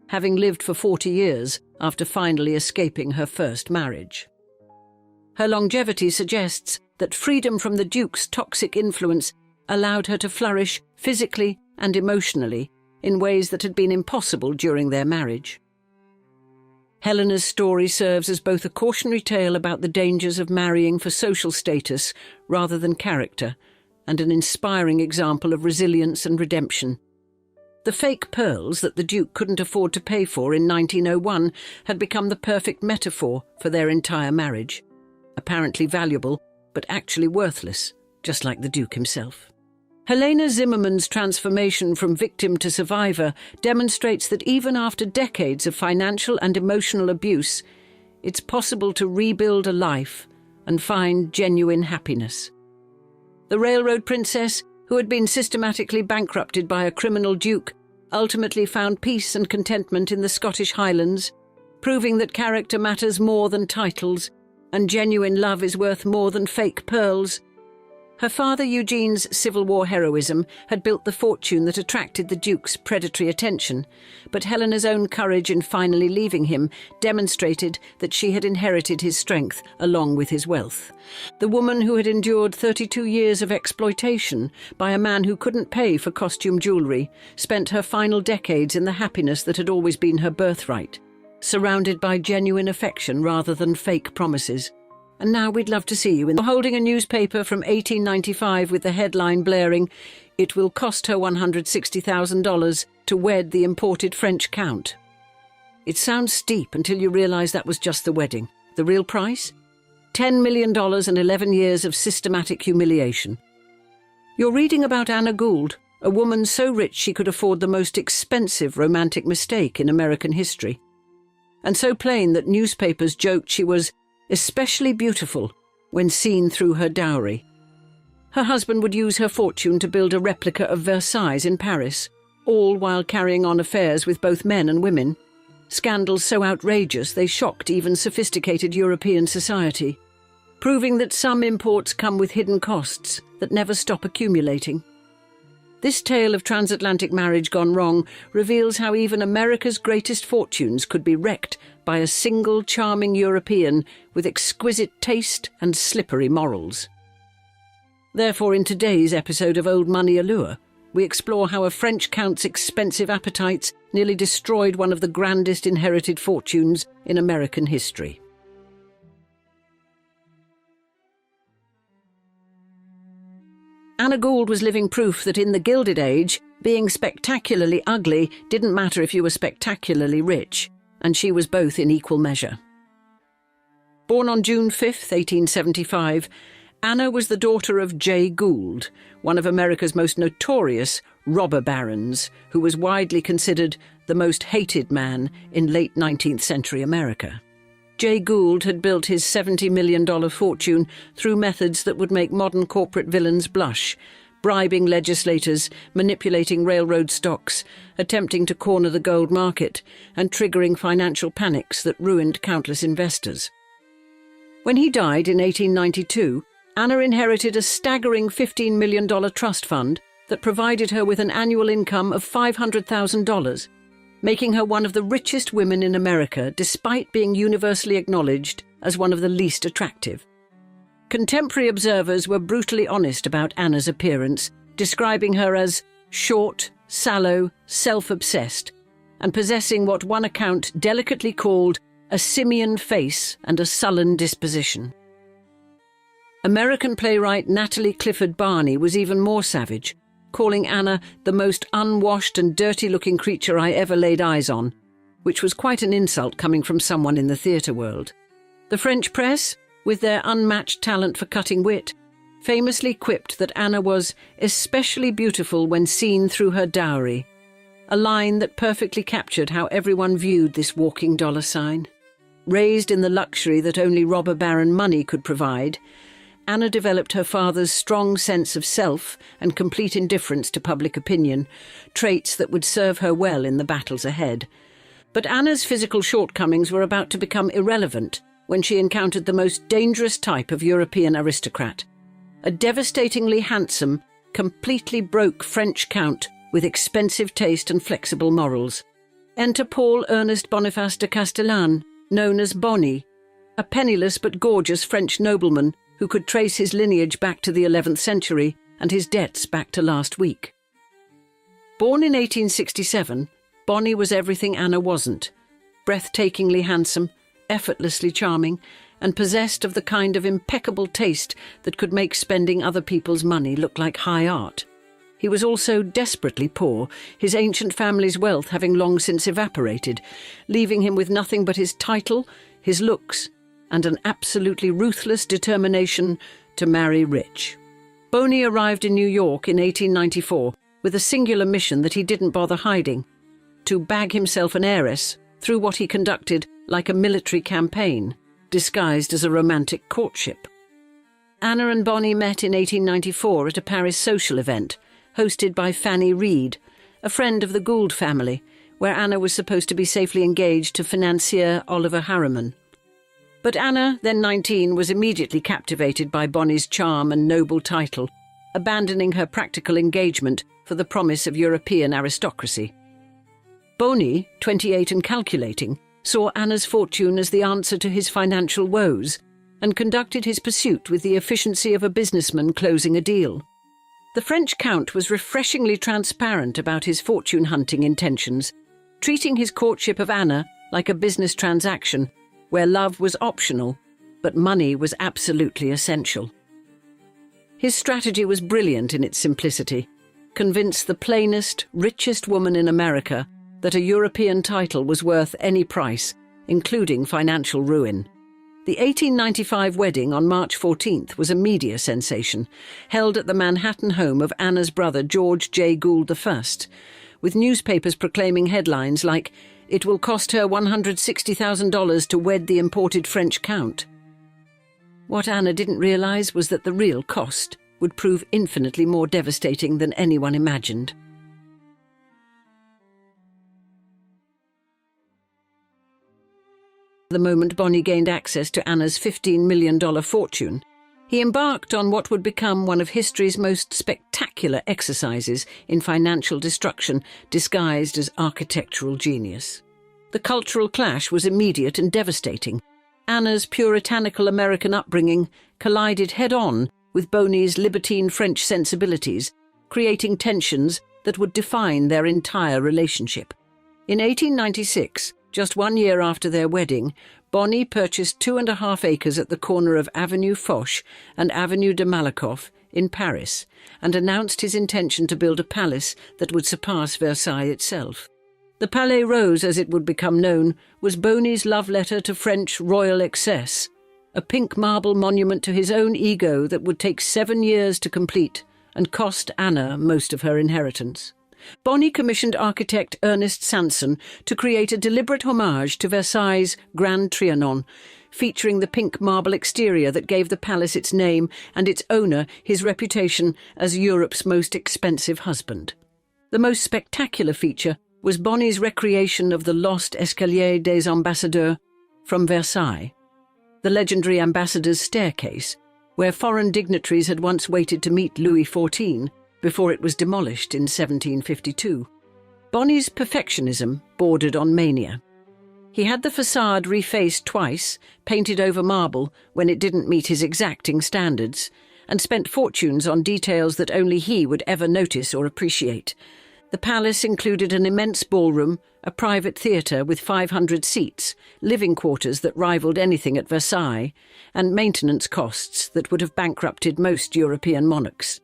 having lived for 40 years after finally escaping her first marriage. Her longevity suggests that freedom from the Duke's toxic influence allowed her to flourish physically and emotionally in ways that had been impossible during their marriage. Helena's story serves as both a cautionary tale about the dangers of marrying for social status rather than character, and an inspiring example of resilience and redemption. The fake pearls that the Duke couldn't afford to pay for in 1901 had become the perfect metaphor for their entire marriage. Apparently valuable, but actually worthless, just like the Duke himself. Helena Zimmerman's transformation from victim to survivor demonstrates that even after decades of financial and emotional abuse, it's possible to rebuild a life and find genuine happiness. The railroad princess, who had been systematically bankrupted by a criminal duke, ultimately found peace and contentment in the Scottish Highlands, proving that character matters more than titles and genuine love is worth more than fake pearls. Her father Eugene's Civil War heroism had built the fortune that attracted the Duke's predatory attention, but Helena's own courage in finally leaving him demonstrated that she had inherited his strength along with his wealth. The woman who had endured 32 years of exploitation by a man who couldn't pay for costume jewellery spent her final decades in the happiness that had always been her birthright, surrounded by genuine affection rather than fake promises. And now we'd love to see you holding a newspaper from 1895 with the headline blaring, "It will cost her $160,000 to wed the imported French count." It sounds steep until you realise that was just the wedding. The real price? $10 million and 11 years of systematic humiliation. You're reading about Anna Gould, a woman so rich she could afford the most expensive romantic mistake in American history, and so plain that newspapers joked she was especially beautiful when seen through her dowry. Her husband would use her fortune to build a replica of Versailles in Paris, all while carrying on affairs with both men and women, scandals so outrageous they shocked even sophisticated European society, proving that some imports come with hidden costs that never stop accumulating. This tale of transatlantic marriage gone wrong reveals how even America's greatest fortunes could be wrecked by a single charming European with exquisite taste and slippery morals. Therefore, in today's episode of Old Money Allure, we explore how a French count's expensive appetites nearly destroyed one of the grandest inherited fortunes in American history. Anna Gould was living proof that in the Gilded Age, being spectacularly ugly didn't matter if you were spectacularly rich, and she was both in equal measure. Born on June 5, 1875, Anna was the daughter of Jay Gould, one of America's most notorious robber barons, who was widely considered the most hated man in late 19th century America. Jay Gould had built his $70 million fortune through methods that would make modern corporate villains blush, bribing legislators, manipulating railroad stocks, attempting to corner the gold market, and triggering financial panics that ruined countless investors. When he died in 1892, Anna inherited a staggering $15 million trust fund that provided her with an annual income of $500,000, making her one of the richest women in America despite being universally acknowledged as one of the least attractive. Contemporary observers were brutally honest about Anna's appearance, describing her as short, sallow, self-obsessed, and possessing what one account delicately called a simian face and a sullen disposition. American playwright Natalie Clifford Barney was even more savage, calling Anna the most unwashed and dirty-looking creature I ever laid eyes on, which was quite an insult coming from someone in the theatre world. The French press, with their unmatched talent for cutting wit, famously quipped that Anna was especially beautiful when seen through her dowry, a line that perfectly captured how everyone viewed this walking dollar sign. Raised in the luxury that only robber baron money could provide, Anna developed her father's strong sense of self and complete indifference to public opinion, traits that would serve her well in the battles ahead. But Anna's physical shortcomings were about to become irrelevant when she encountered the most dangerous type of European aristocrat, a devastatingly handsome, completely broke French count with expensive taste and flexible morals. Enter Paul Ernest Boniface de Castellane, known as Bonnie, a penniless but gorgeous French nobleman who could trace his lineage back to the 11th century and his debts back to last week. Born in 1867, Bonnie was everything Anna wasn't: breathtakingly handsome, effortlessly charming, and possessed of the kind of impeccable taste that could make spending other people's money look like high art. He was also desperately poor, his ancient family's wealth having long since evaporated, leaving him with nothing but his title, his looks, and an absolutely ruthless determination to marry rich. Boney arrived in New York in 1894 with a singular mission that he didn't bother hiding: to bag himself an heiress through what he conducted like a military campaign, disguised as a romantic courtship. Anna and Bonnie met in 1894 at a Paris social event, hosted by Fanny Reed, a friend of the Gould family, where Anna was supposed to be safely engaged to financier Oliver Harriman. But Anna, then 19, was immediately captivated by Bonnie's charm and noble title, abandoning her practical engagement for the promise of European aristocracy. Boney, 28 and calculating, saw Anna's fortune as the answer to his financial woes and conducted his pursuit with the efficiency of a businessman closing a deal. The French Count was refreshingly transparent about his fortune-hunting intentions, treating his courtship of Anna like a business transaction where love was optional, but money was absolutely essential. His strategy was brilliant in its simplicity: convince the plainest, richest woman in America that a European title was worth any price, including financial ruin. The 1895 wedding on March 14th was a media sensation, held at the Manhattan home of Anna's brother George J. Gould I, with newspapers proclaiming headlines like, "It will cost her $160,000 to wed the imported French Count." What Anna didn't realize was that the real cost would prove infinitely more devastating than anyone imagined. The moment Bonnie gained access to Anna's $15 million fortune, he embarked on what would become one of history's most spectacular exercises in financial destruction disguised as architectural genius. The cultural clash was immediate and devastating. Anna's puritanical American upbringing collided head-on with Boney's libertine French sensibilities, creating tensions that would define their entire relationship. In 1896, just 1 year after their wedding, Bonnie purchased 2.5 acres at the corner of Avenue Foch and Avenue de Malakoff in Paris and announced his intention to build a palace that would surpass Versailles itself. The Palais Rose, as it would become known, was Boney's love letter to French royal excess, a pink marble monument to his own ego that would take 7 years to complete and cost Anna most of her inheritance. Bonnie commissioned architect Ernest Sanson to create a deliberate homage to Versailles' Grand Trianon, featuring the pink marble exterior that gave the palace its name and its owner his reputation as Europe's most expensive husband. The most spectacular feature was Bonnie's recreation of the lost Escalier des Ambassadeurs from Versailles, the legendary ambassador's staircase, where foreign dignitaries had once waited to meet Louis XIV, before it was demolished in 1752. Bonnie's perfectionism bordered on mania. He had the facade refaced twice, painted over marble when it didn't meet his exacting standards, and spent fortunes on details that only he would ever notice or appreciate. The palace included an immense ballroom, a private theatre with 500 seats, living quarters that rivaled anything at Versailles, and maintenance costs that would have bankrupted most European monarchs.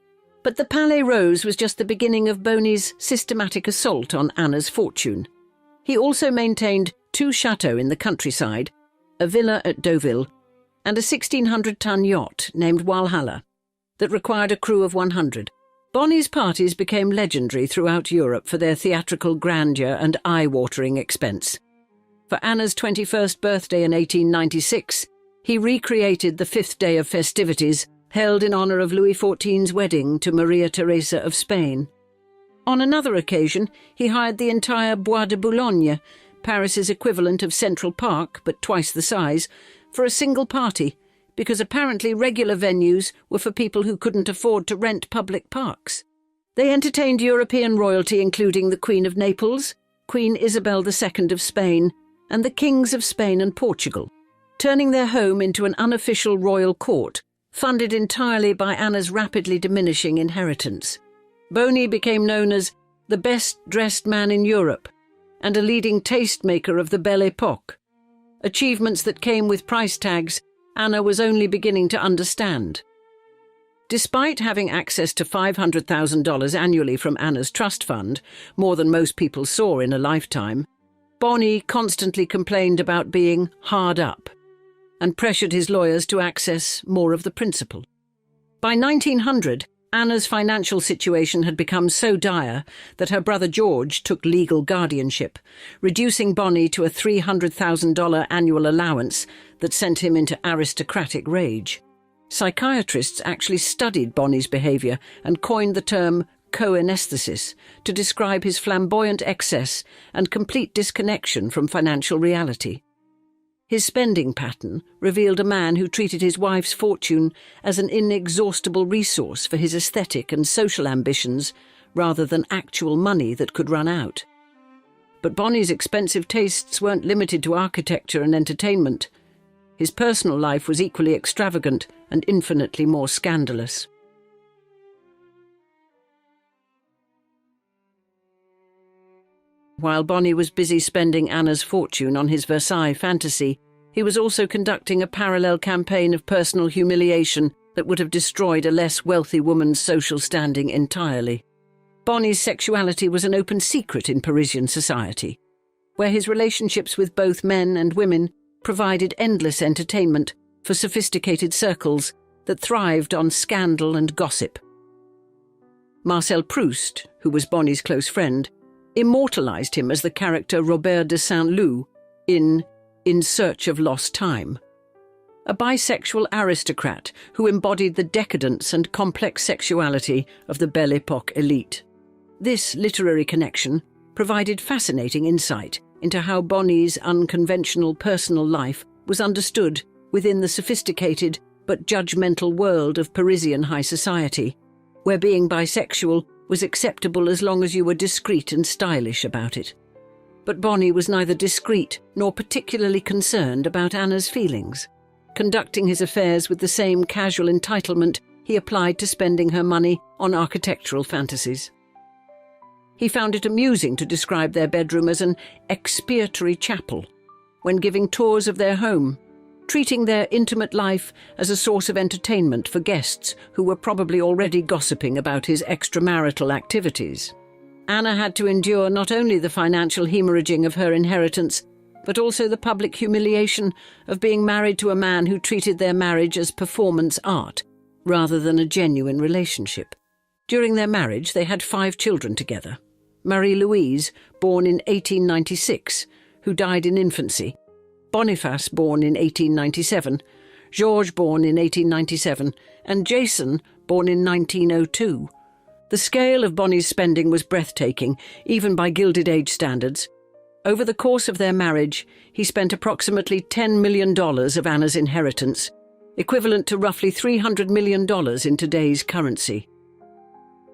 But the Palais Rose was just the beginning of Boney's systematic assault on Anna's fortune. He also maintained 2 chateaux in the countryside, a villa at Deauville, and a 1,600-ton yacht named Walhalla that required a crew of 100. Bonnie's parties became legendary throughout Europe for their theatrical grandeur and eye-watering expense. For Anna's 21st birthday in 1896, he recreated the 5th day of festivities held in honour of Louis XIV's wedding to Maria Theresa of Spain. On another occasion, he hired the entire Bois de Boulogne, Paris's equivalent of Central Park, but twice the size, for a single party, because apparently regular venues were for people who couldn't afford to rent public parks. They entertained European royalty including the Queen of Naples, Queen Isabel II of Spain and the kings of Spain and Portugal, turning their home into an unofficial royal court, funded entirely by Anna's rapidly diminishing inheritance. Boney became known as the best-dressed man in Europe and a leading tastemaker of the Belle Époque, achievements that came with price tags Anna was only beginning to understand. Despite having access to $500,000 annually from Anna's trust fund, more than most people saw in a lifetime, Bonny constantly complained about being hard up and pressured his lawyers to access more of the principal. By 1900, Anna's financial situation had become so dire that her brother George took legal guardianship, reducing Bonny to a $300,000 annual allowance that sent him into aristocratic rage. Psychiatrists actually studied Bonny's behaviour and coined the term co-anesthesis to describe his flamboyant excess and complete disconnection from financial reality. His spending pattern revealed a man who treated his wife's fortune as an inexhaustible resource for his aesthetic and social ambitions rather than actual money that could run out. But Bonny's expensive tastes weren't limited to architecture and entertainment. His personal life was equally extravagant and infinitely more scandalous. While Bonny was busy spending Anna's fortune on his Versailles fantasy, he was also conducting a parallel campaign of personal humiliation that would have destroyed a less wealthy woman's social standing entirely. Bonny's sexuality was an open secret in Parisian society, where his relationships with both men and women provided endless entertainment for sophisticated circles that thrived on scandal and gossip. Marcel Proust, who was Bonny's close friend, immortalized him as the character Robert de Saint-Loup in Search of Lost Time, a bisexual aristocrat who embodied the decadence and complex sexuality of the Belle Époque elite. This literary connection provided fascinating insight into how Bonny's unconventional personal life was understood within the sophisticated but judgmental world of Parisian high society, where being bisexual was acceptable as long as you were discreet and stylish about it. But Bonny was neither discreet nor particularly concerned about Anna's feelings, conducting his affairs with the same casual entitlement he applied to spending her money on architectural fantasies. He found it amusing to describe their bedroom as an expiatory chapel when giving tours of their home, treating their intimate life as a source of entertainment for guests who were probably already gossiping about his extramarital activities. Anna had to endure not only the financial hemorrhaging of her inheritance, but also the public humiliation of being married to a man who treated their marriage as performance art rather than a genuine relationship. During their marriage, they had 5 children together. Marie-Louise, born in 1896, who died in infancy, Boniface, born in 1897, Georges, born in 1897, and Jason, born in 1902. The scale of Bonny's spending was breathtaking, even by Gilded Age standards. Over the course of their marriage, he spent approximately $10 million of Anna's inheritance, equivalent to roughly $300 million in today's currency.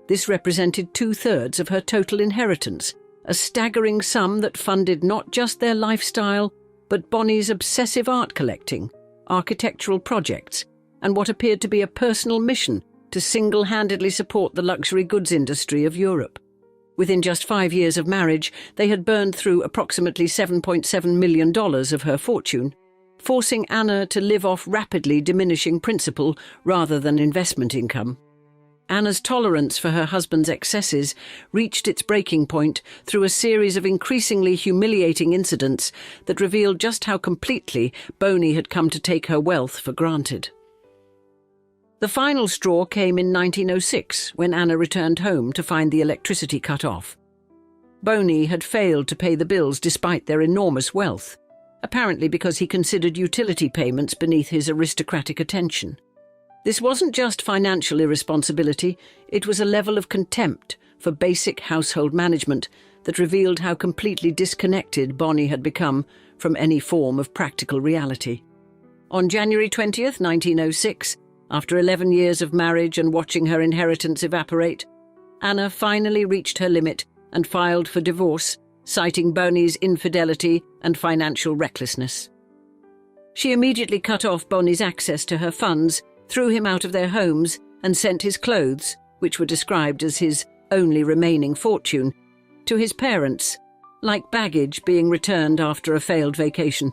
This represented 2/3 of her total inheritance, a staggering sum that funded not just their lifestyle, but Bonny's obsessive art collecting, architectural projects, and what appeared to be a personal mission to single-handedly support the luxury goods industry of Europe. Within just 5 years of marriage, they had burned through approximately $7.7 million of her fortune, forcing Anna to live off rapidly diminishing principal rather than investment income. Anna's tolerance for her husband's excesses reached its breaking point through a series of increasingly humiliating incidents that revealed just how completely Bonny had come to take her wealth for granted. The final straw came in 1906, when Anna returned home to find the electricity cut off. Bonny had failed to pay the bills despite their enormous wealth, apparently because he considered utility payments beneath his aristocratic attention. This wasn't just financial irresponsibility, it was a level of contempt for basic household management that revealed how completely disconnected Bonny had become from any form of practical reality. On January 20th, 1906, after 11 years of marriage and watching her inheritance evaporate, Anna finally reached her limit and filed for divorce, citing Bonnie's infidelity and financial recklessness. She immediately cut off Bonnie's access to her funds, threw him out of their homes, and sent his clothes, which were described as his only remaining fortune, to his parents, like baggage being returned after a failed vacation.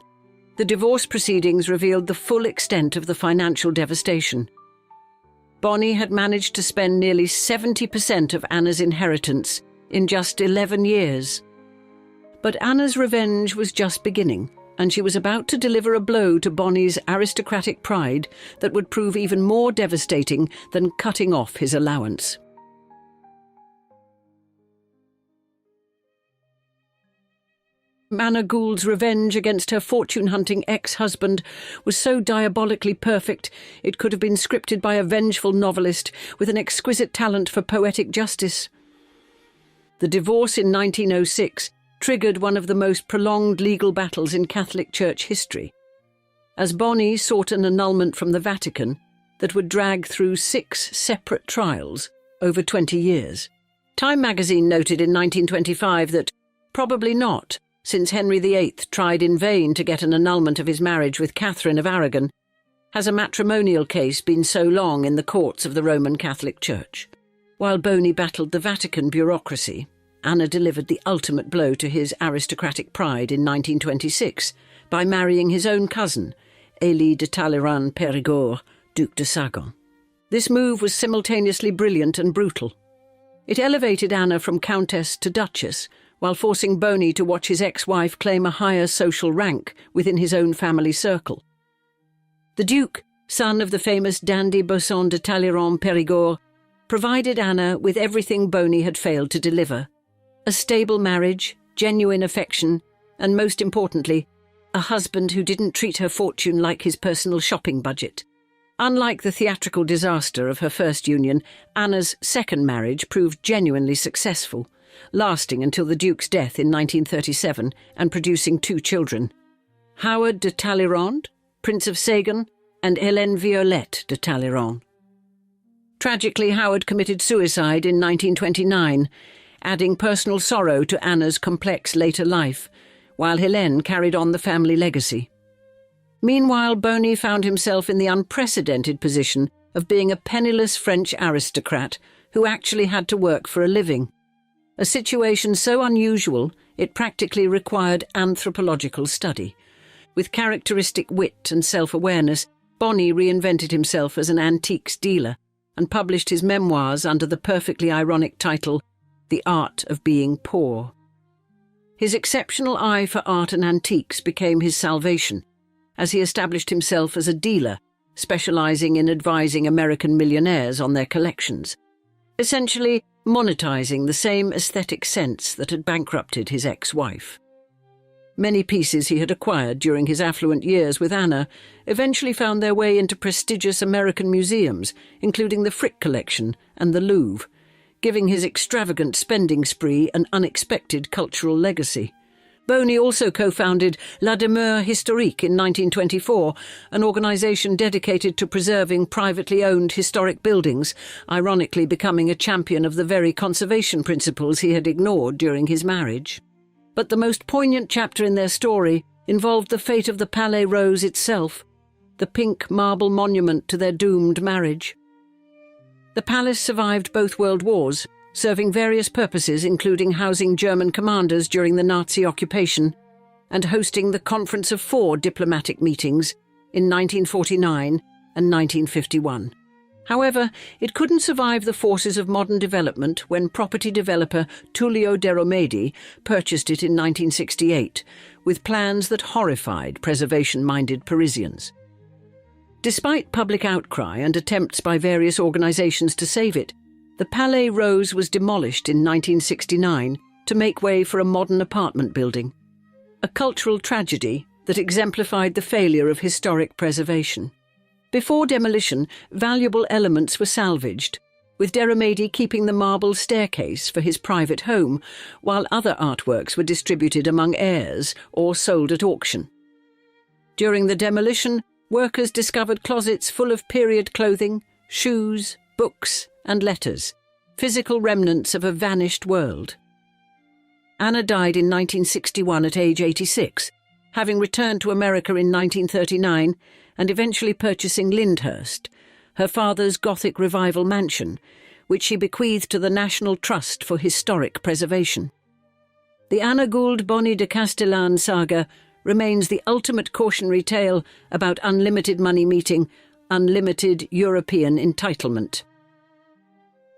The divorce proceedings revealed the full extent of the financial devastation. Bonnie had managed to spend nearly 70% of Anna's inheritance in just 11 years. But Anna's revenge was just beginning, and she was about to deliver a blow to Bonnie's aristocratic pride that would prove even more devastating than cutting off his allowance. Anna Gould's revenge against her fortune-hunting ex-husband was so diabolically perfect it could have been scripted by a vengeful novelist with an exquisite talent for poetic justice. The divorce in 1906 triggered one of the most prolonged legal battles in Catholic Church history, as Bonnie sought an annulment from the Vatican that would drag through 6 separate trials over 20 years. Time magazine noted in 1925 that, probably not, since Henry VIII tried in vain to get an annulment of his marriage with Catherine of Aragon, has a matrimonial case been so long in the courts of the Roman Catholic Church. While Boney battled the Vatican bureaucracy, Anna delivered the ultimate blow to his aristocratic pride in 1926 by marrying his own cousin, Élie de Talleyrand-Périgord, Duc de Sagan. This move was simultaneously brilliant and brutal. It elevated Anna from countess to duchess, while forcing Boney to watch his ex-wife claim a higher social rank within his own family circle. The Duke, son of the famous dandy Bosson de Talleyrand-Périgord, provided Anna with everything Boney had failed to deliver: a stable marriage, genuine affection, and most importantly, a husband who didn't treat her fortune like his personal shopping budget. Unlike the theatrical disaster of her first union, Anna's second marriage proved genuinely successful, lasting until the Duke's death in 1937 and producing 2 children: Howard de Talleyrand, Prince of Sagan, and Hélène Violette de Talleyrand. Tragically, Howard committed suicide in 1929, adding personal sorrow to Anna's complex later life, while Hélène carried on the family legacy. Meanwhile, Boney found himself in the unprecedented position of being a penniless French aristocrat who actually had to work for a living. A situation so unusual it practically required anthropological study. With characteristic wit and self-awareness, Boney reinvented himself as an antiques dealer and published his memoirs under the perfectly ironic title, The Art of Being Poor. His exceptional eye for art and antiques became his salvation, as he established himself as a dealer, specializing in advising American millionaires on their collections, essentially monetizing the same aesthetic sense that had bankrupted his ex-wife. Many pieces he had acquired during his affluent years with Anna eventually found their way into prestigious American museums, including the Frick Collection and the Louvre, giving his extravagant spending spree an unexpected cultural legacy. Boney also co-founded La Demeure Historique in 1924, an organisation dedicated to preserving privately owned historic buildings, ironically becoming a champion of the very conservation principles he had ignored during his marriage. But the most poignant chapter in their story involved the fate of the Palais Rose itself, the pink marble monument to their doomed marriage. The palace survived both world wars, serving various purposes including housing German commanders during the Nazi occupation and hosting the Conference of Four diplomatic meetings in 1949 and 1951. However, it couldn't survive the forces of modern development when property developer Tullio de Romedi purchased it in 1968, with plans that horrified preservation-minded Parisians. Despite public outcry and attempts by various organisations to save it, the Palais Rose was demolished in 1969 to make way for a modern apartment building, a cultural tragedy that exemplified the failure of historic preservation. Before demolition, valuable elements were salvaged, with de Romedi keeping the marble staircase for his private home, while other artworks were distributed among heirs or sold at auction. During the demolition, workers discovered closets full of period clothing, shoes, books, and letters, physical remnants of a vanished world. Anna died in 1961 at age 86, having returned to America in 1939 and eventually purchasing Lyndhurst, her father's Gothic Revival mansion, which she bequeathed to the National Trust for Historic Preservation. The Anna Gould Bonny de Castellan saga remains the ultimate cautionary tale about unlimited money meeting unlimited European entitlement.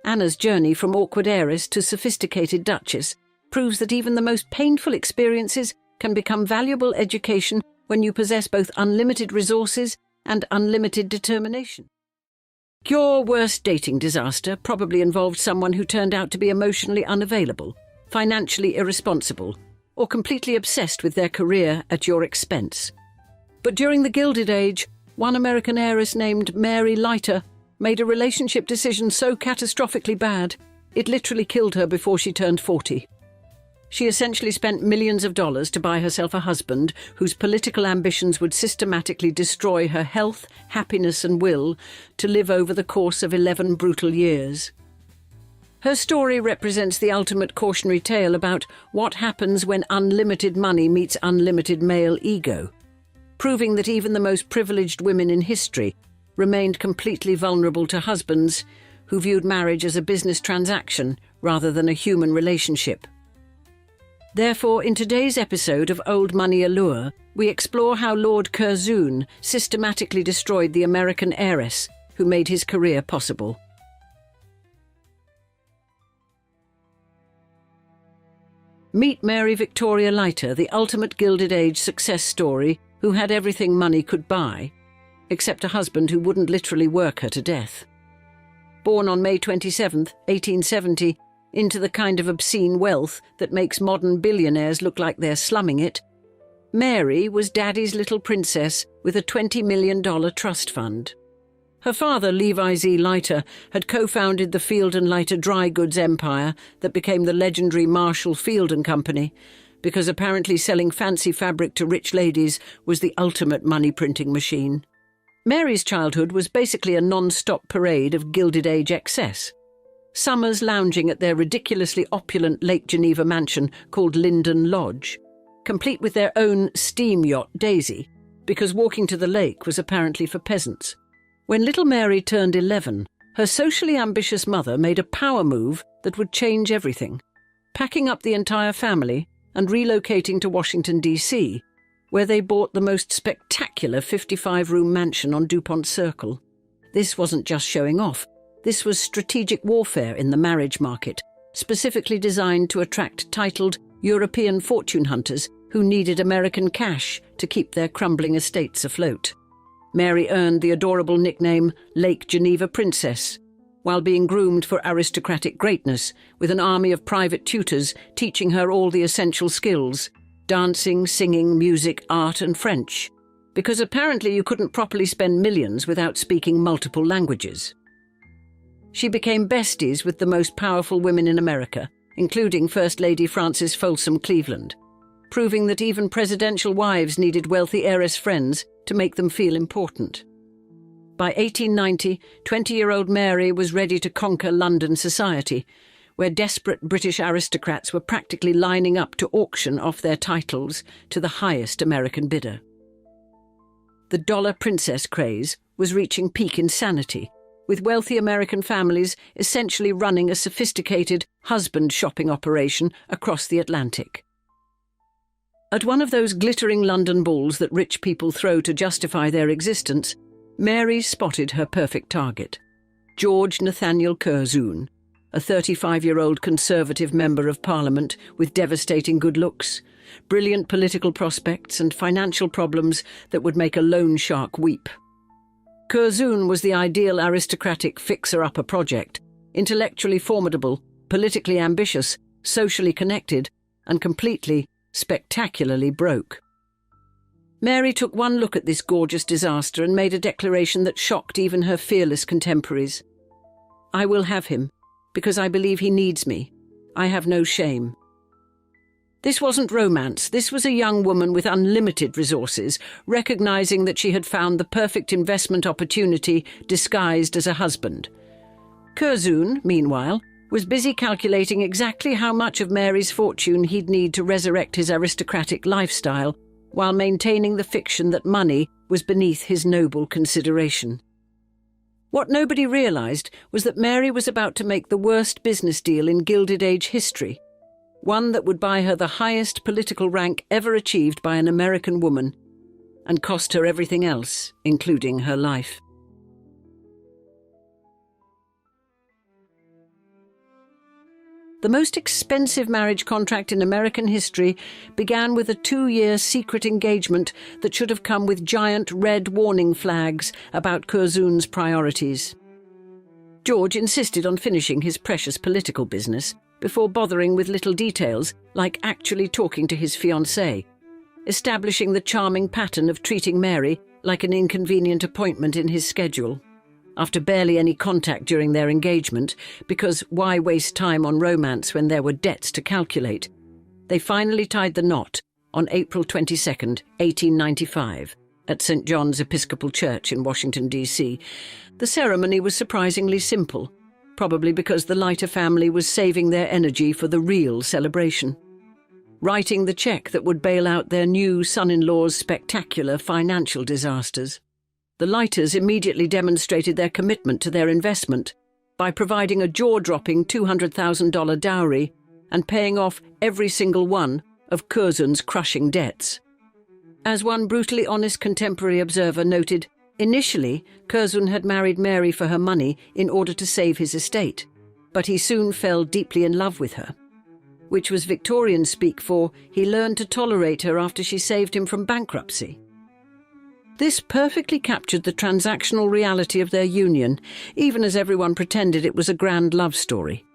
Anna's journey from awkward heiress to sophisticated duchess proves that even the most painful experiences can become valuable education when you possess both unlimited resources and unlimited determination. Your worst dating disaster probably involved someone who turned out to be emotionally unavailable, financially irresponsible, or completely obsessed with their career at your expense. But during the Gilded Age, one American heiress named Mary Leiter made a relationship decision so catastrophically bad, it literally killed her before she turned 40. She essentially spent millions of dollars to buy herself a husband whose political ambitions would systematically destroy her health, happiness and will to live over the course of 11 brutal years. Her story represents the ultimate cautionary tale about what happens when unlimited money meets unlimited male ego, proving that even the most privileged women in history remained completely vulnerable to husbands who viewed marriage as a business transaction rather than a human relationship. Therefore, in today's episode of Old Money Allure, we explore how Lord Curzon systematically destroyed the American heiress who made his career possible. Meet Mary Victoria Leiter, the ultimate Gilded Age success story who had everything money could buy, except a husband who wouldn't literally work her to death. Born on May 27, 1870, into the kind of obscene wealth that makes modern billionaires look like they're slumming it, Mary was Daddy's little princess with a $20 million trust fund. Her father, Levi Z. Leiter, had co-founded the Field and Leiter dry goods empire that became the legendary Marshall Field and Company, because apparently selling fancy fabric to rich ladies was the ultimate money-printing machine. Mary's childhood was basically a non-stop parade of Gilded Age excess. Summers lounging at their ridiculously opulent Lake Geneva mansion called Linden Lodge, complete with their own steam yacht Daisy, because walking to the lake was apparently for peasants. When little Mary turned 11, her socially ambitious mother made a power move that would change everything, packing up the entire family and relocating to Washington, D.C., where they bought the most spectacular 55-room mansion on DuPont Circle. This wasn't just showing off. This was strategic warfare in the marriage market, specifically designed to attract titled European fortune hunters who needed American cash to keep their crumbling estates afloat. Mary earned the adorable nickname Lake Geneva Princess, while being groomed for aristocratic greatness with an army of private tutors teaching her all the essential skills: dancing, singing, music, art and French, because apparently you couldn't properly spend millions without speaking multiple languages. She became besties with the most powerful women in America, including First Lady Frances Folsom Cleveland, proving that even presidential wives needed wealthy heiress friends to make them feel important. By 1890, 20-year-old Mary was ready to conquer London society, where desperate British aristocrats were practically lining up to auction off their titles to the highest American bidder. The dollar princess craze was reaching peak insanity, with wealthy American families essentially running a sophisticated husband shopping operation across the Atlantic. At one of those glittering London balls that rich people throw to justify their existence, Mary spotted her perfect target: George Nathaniel Curzon, a 35-year-old Conservative Member of Parliament with devastating good looks, brilliant political prospects and financial problems that would make a loan shark weep. Curzon was the ideal aristocratic fixer-upper project, intellectually formidable, politically ambitious, socially connected, and completely, spectacularly broke. Mary took one look at this gorgeous disaster and made a declaration that shocked even her fearless contemporaries. "I will have him, because I believe he needs me. I have no shame." This wasn't romance. This was a young woman with unlimited resources, recognizing that she had found the perfect investment opportunity disguised as a husband. Curzon, meanwhile, was busy calculating exactly how much of Mary's fortune he'd need to resurrect his aristocratic lifestyle while maintaining the fiction that money was beneath his noble consideration. What nobody realized was that Mary was about to make the worst business deal in Gilded Age history, one that would buy her the highest political rank ever achieved by an American woman, and cost her everything else, including her life. The most expensive marriage contract in American history began with a 2-year secret engagement that should have come with giant red warning flags about Curzon's priorities. George insisted on finishing his precious political business before bothering with little details like actually talking to his fiancée, establishing the charming pattern of treating Mary like an inconvenient appointment in his schedule. After barely any contact during their engagement, because why waste time on romance when there were debts to calculate, they finally tied the knot on April 22, 1895, at St. John's Episcopal Church in Washington, D.C. The ceremony was surprisingly simple, probably because the Leiter family was saving their energy for the real celebration. Writing the check that would bail out their new son-in-law's spectacular financial disasters. The Leiters immediately demonstrated their commitment to their investment by providing a jaw-dropping $200,000 dowry and paying off every single one of Curzon's crushing debts. As one brutally honest contemporary observer noted, initially Curzon had married Mary for her money in order to save his estate, but he soon fell deeply in love with her, which was Victorian speak for he learned to tolerate her after she saved him from bankruptcy. This perfectly captured the transactional reality of their union, even as everyone pretended it was a grand love story.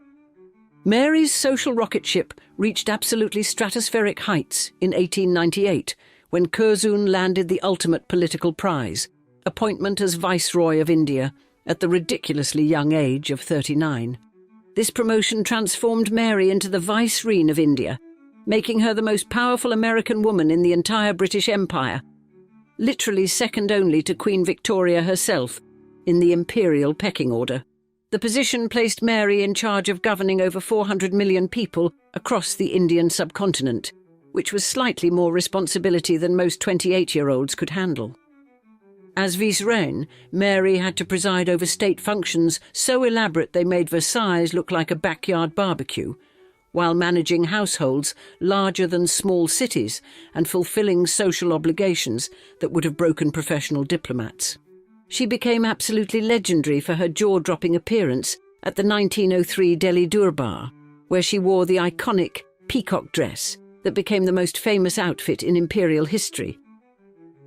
Mary's social rocket ship reached absolutely stratospheric heights in 1898, when Curzon landed the ultimate political prize, appointment as Viceroy of India, at the ridiculously young age of 39. This promotion transformed Mary into the Vicereine of India, making her the most powerful American woman in the entire British Empire, literally second only to Queen Victoria herself in the imperial pecking order. The position placed Mary in charge of governing over 400 million people across the Indian subcontinent, which was slightly more responsibility than most 28-year-olds could handle. As vicereine, Mary had to preside over state functions so elaborate they made Versailles look like a backyard barbecue, while managing households larger than small cities and fulfilling social obligations that would have broken professional diplomats. She became absolutely legendary for her jaw-dropping appearance at the 1903 Delhi Durbar, where she wore the iconic peacock dress that became the most famous outfit in imperial history.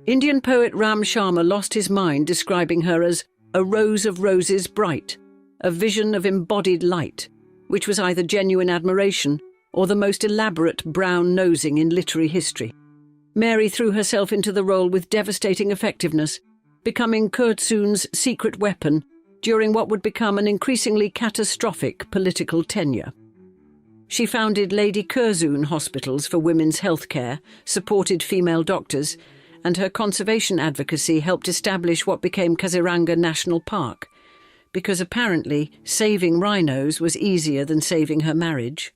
Indian poet Ram Sharma lost his mind describing her as a rose of roses bright, a vision of embodied light, which was either genuine admiration or the most elaborate brown-nosing in literary history. Mary threw herself into the role with devastating effectiveness, becoming Curzon's secret weapon during what would become an increasingly catastrophic political tenure. She founded Lady Curzon hospitals for women's health care, supported female doctors, and her conservation advocacy helped establish what became Kaziranga National Park, because apparently saving rhinos was easier than saving her marriage.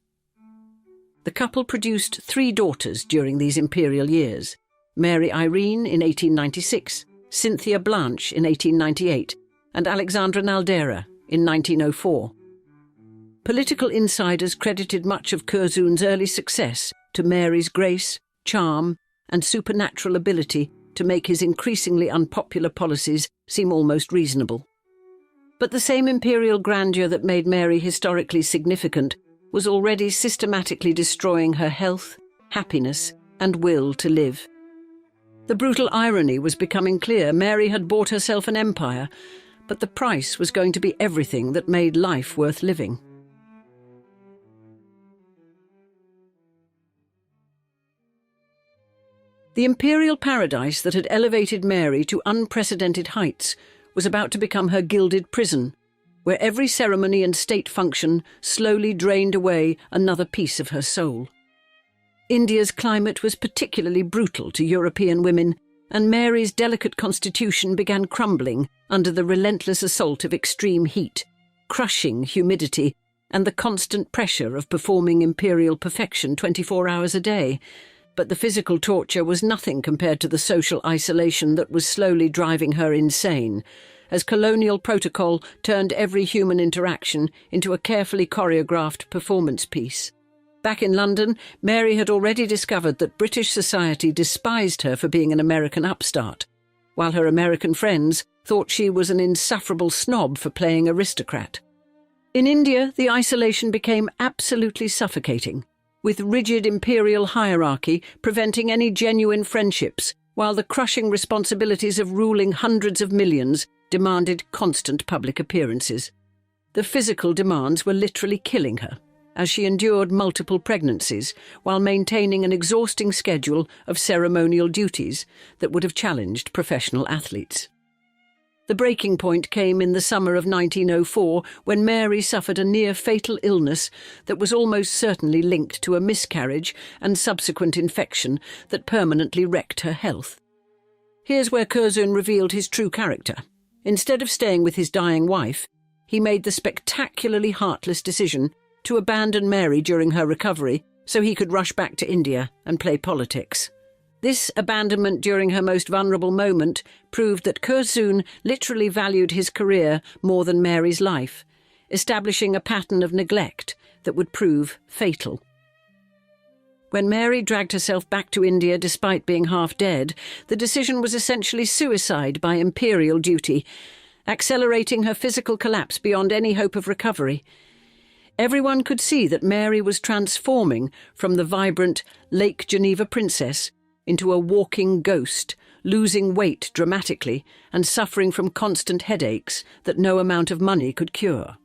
The couple produced 3 daughters during these imperial years: Mary Irene in 1896, Cynthia Blanche in 1898, and Alexandra Naldera in 1904. Political insiders credited much of Curzon's early success to Mary's grace, charm, and supernatural ability to make his increasingly unpopular policies seem almost reasonable. But the same imperial grandeur that made Mary historically significant was already systematically destroying her health, happiness, and will to live. The brutal irony was becoming clear. Mary had bought herself an empire, but the price was going to be everything that made life worth living. The imperial paradise that had elevated Mary to unprecedented heights was about to become her gilded prison, where every ceremony and state function slowly drained away another piece of her soul. India's climate was particularly brutal to European women, and Mary's delicate constitution began crumbling under the relentless assault of extreme heat, crushing humidity, and the constant pressure of performing imperial perfection 24 hours a day. But the physical torture was nothing compared to the social isolation that was slowly driving her insane, as colonial protocol turned every human interaction into a carefully choreographed performance piece. Back in London, Mary had already discovered that British society despised her for being an American upstart, while her American friends thought she was an insufferable snob for playing aristocrat. In India, the isolation became absolutely suffocating, with rigid imperial hierarchy preventing any genuine friendships, while the crushing responsibilities of ruling hundreds of millions demanded constant public appearances. The physical demands were literally killing her, as she endured multiple pregnancies while maintaining an exhausting schedule of ceremonial duties that would have challenged professional athletes. The breaking point came in the summer of 1904 when Mary suffered a near-fatal illness that was almost certainly linked to a miscarriage and subsequent infection that permanently wrecked her health. Here's where Curzon revealed his true character. Instead of staying with his dying wife, he made the spectacularly heartless decision to abandon Mary during her recovery so he could rush back to India and play politics. This abandonment during her most vulnerable moment proved that Curzon literally valued his career more than Mary's life, establishing a pattern of neglect that would prove fatal. When Mary dragged herself back to India despite being half dead, the decision was essentially suicide by imperial duty, accelerating her physical collapse beyond any hope of recovery. Everyone could see that Mary was transforming from the vibrant Lake Geneva princess into a walking ghost, losing weight dramatically and suffering from constant headaches that no amount of money could cure.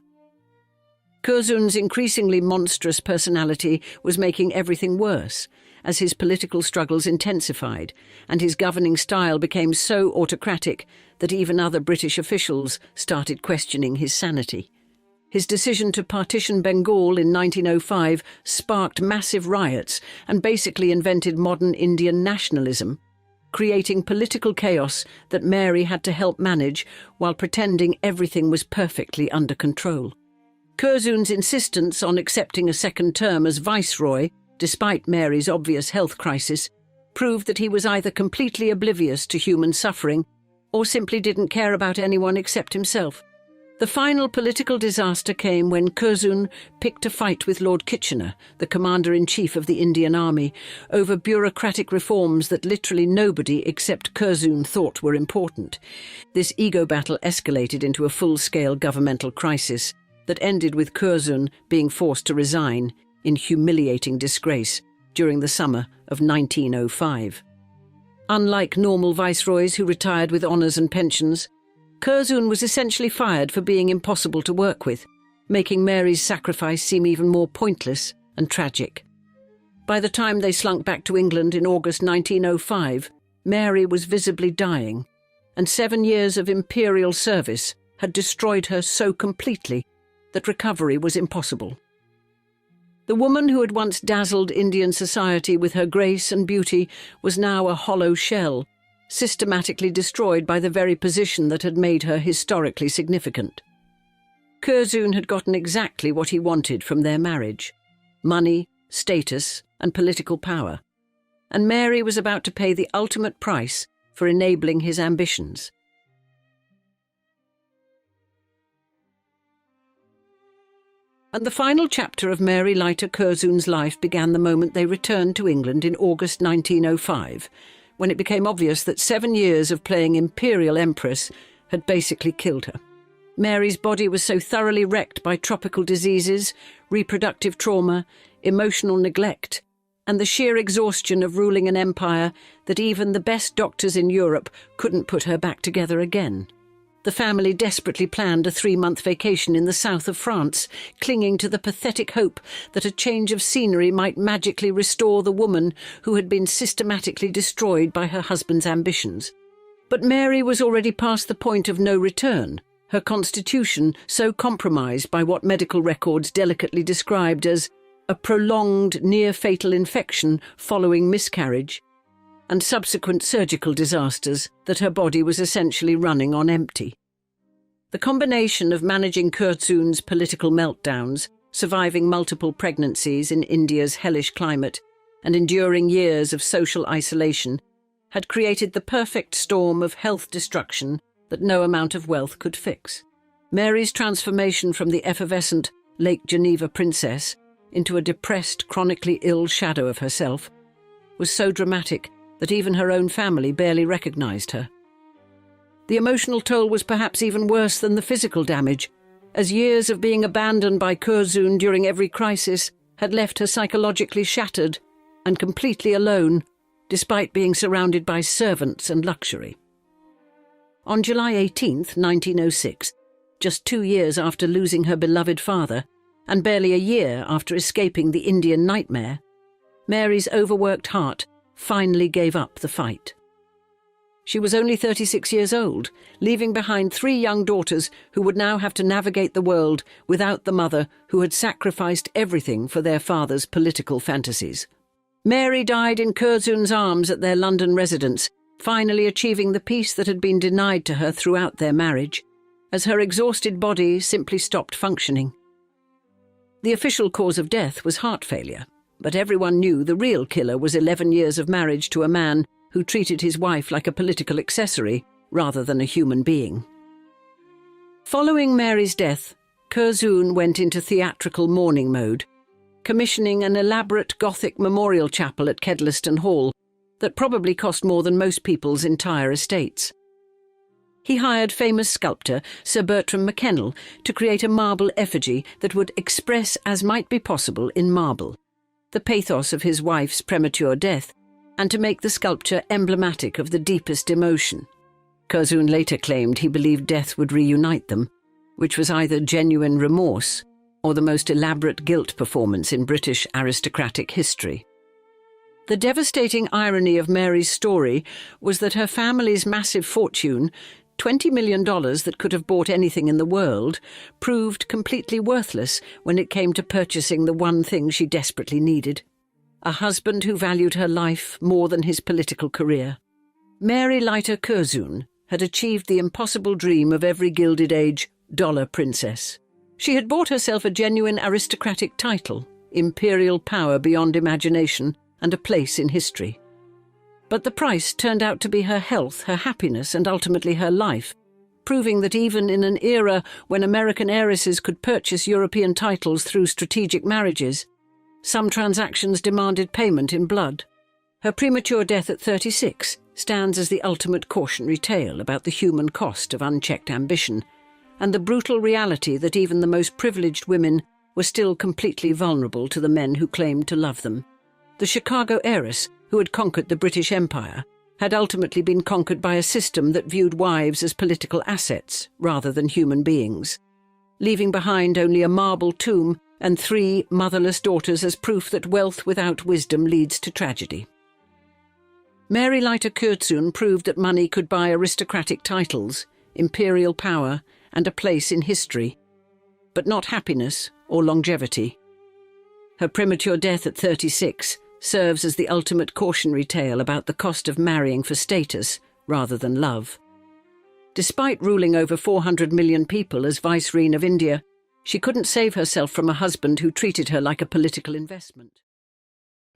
Curzon's increasingly monstrous personality was making everything worse, as his political struggles intensified, and his governing style became so autocratic that even other British officials started questioning his sanity. His decision to partition Bengal in 1905 sparked massive riots and basically invented modern Indian nationalism, creating political chaos that Mary had to help manage while pretending everything was perfectly under control. Curzon's insistence on accepting a second term as viceroy, despite Mary's obvious health crisis, proved that he was either completely oblivious to human suffering or simply didn't care about anyone except himself. The final political disaster came when Curzon picked a fight with Lord Kitchener, the commander-in-chief of the Indian Army, over bureaucratic reforms that literally nobody except Curzon thought were important. This ego battle escalated into a full-scale governmental crisis that ended with Curzon being forced to resign in humiliating disgrace during the summer of 1905. Unlike normal viceroys who retired with honours and pensions, Curzon was essentially fired for being impossible to work with, making Mary's sacrifice seem even more pointless and tragic. By the time they slunk back to England in August 1905, Mary was visibly dying, and 7 years of imperial service had destroyed her so completely that recovery was impossible. The woman who had once dazzled Indian society with her grace and beauty was now a hollow shell, systematically destroyed by the very position that had made her historically significant. Curzon had gotten exactly what he wanted from their marriage: money, status, and political power, and Mary was about to pay the ultimate price for enabling his ambitions. And the final chapter of Mary Leiter Curzon's life began the moment they returned to England in August 1905, when it became obvious that 7 years of playing imperial empress had basically killed her. Mary's body was so thoroughly wrecked by tropical diseases, reproductive trauma, emotional neglect, and the sheer exhaustion of ruling an empire that even the best doctors in Europe couldn't put her back together again. The family desperately planned a 3-month vacation in the south of France, clinging to the pathetic hope that a change of scenery might magically restore the woman who had been systematically destroyed by her husband's ambitions. But Mary was already past the point of no return, her constitution so compromised by what medical records delicately described as a prolonged near-fatal infection following miscarriage, and subsequent surgical disasters, that her body was essentially running on empty. The combination of managing Curzon's political meltdowns, surviving multiple pregnancies in India's hellish climate and enduring years of social isolation, had created the perfect storm of health destruction that no amount of wealth could fix. Mary's transformation from the effervescent Lake Geneva princess into a depressed, chronically ill shadow of herself was so dramatic that even her own family barely recognized her. The emotional toll was perhaps even worse than the physical damage, as years of being abandoned by Curzon during every crisis had left her psychologically shattered and completely alone, despite being surrounded by servants and luxury. On July 18, 1906, just 2 years after losing her beloved father, and barely a year after escaping the Indian nightmare, Mary's overworked heart finally gave up the fight. She was only 36 years old, leaving behind 3 young daughters who would now have to navigate the world without the mother who had sacrificed everything for their father's political fantasies. Mary died in Curzon's arms at their London residence, finally achieving the peace that had been denied to her throughout their marriage, as her exhausted body simply stopped functioning. The official cause of death was heart failure, but everyone knew the real killer was 11 years of marriage to a man who treated his wife like a political accessory rather than a human being. Following Mary's death, Curzon went into theatrical mourning mode, commissioning an elaborate Gothic memorial chapel at Kedleston Hall that probably cost more than most people's entire estates. He hired famous sculptor Sir Bertram McKennell to create a marble effigy that would express as might be possible in marble the pathos of his wife's premature death, and to make the sculpture emblematic of the deepest emotion. Curzon later claimed he believed death would reunite them, which was either genuine remorse or the most elaborate guilt performance in British aristocratic history. The devastating irony of Mary's story was that her family's massive fortune, $20 million that could have bought anything in the world, proved completely worthless when it came to purchasing the one thing she desperately needed: a husband who valued her life more than his political career. Mary Leiter Curzon had achieved the impossible dream of every Gilded Age dollar princess. She had bought herself a genuine aristocratic title, imperial power beyond imagination, and a place in history. But the price turned out to be her health, her happiness, and ultimately her life, proving that even in an era when American heiresses could purchase European titles through strategic marriages, some transactions demanded payment in blood. Her premature death at 36 stands as the ultimate cautionary tale about the human cost of unchecked ambition, and the brutal reality that even the most privileged women were still completely vulnerable to the men who claimed to love them. The Chicago heiress, who had conquered the British Empire, had ultimately been conquered by a system that viewed wives as political assets rather than human beings, leaving behind only a marble tomb and 3 motherless daughters as proof that wealth without wisdom leads to tragedy. Mary Leiter Curzon proved that money could buy aristocratic titles, imperial power, and a place in history, but not happiness or longevity. Her premature death at 36 serves as the ultimate cautionary tale about the cost of marrying for status rather than love. Despite ruling over 400 million people as Viceroy of India, she couldn't save herself from a husband who treated her like a political investment.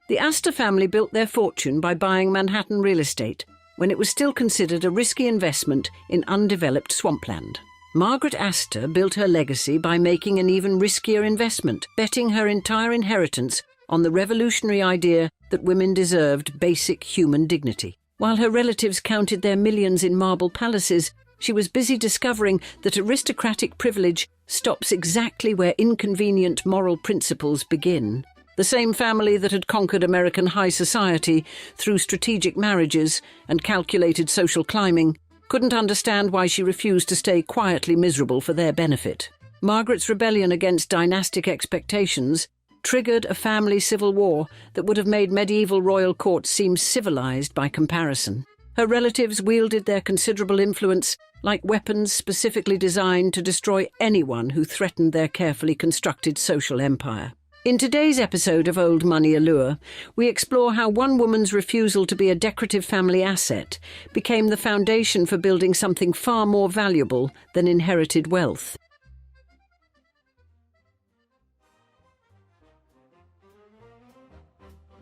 The Astor family built their fortune by buying Manhattan real estate when it was still considered a risky investment in undeveloped swampland. Margaret Astor built her legacy by making an even riskier investment, betting her entire inheritance on the revolutionary idea that women deserved basic human dignity. While her relatives counted their millions in marble palaces, she was busy discovering that aristocratic privilege stops exactly where inconvenient moral principles begin. The same family that had conquered American high society through strategic marriages and calculated social climbing couldn't understand why she refused to stay quietly miserable for their benefit. Margaret's rebellion against dynastic expectations triggered a family civil war that would have made medieval royal courts seem civilized by comparison. Her relatives wielded their considerable influence like weapons specifically designed to destroy anyone who threatened their carefully constructed social empire. In today's episode of Old Money Allure, we explore how one woman's refusal to be a decorative family asset became the foundation for building something far more valuable than inherited wealth.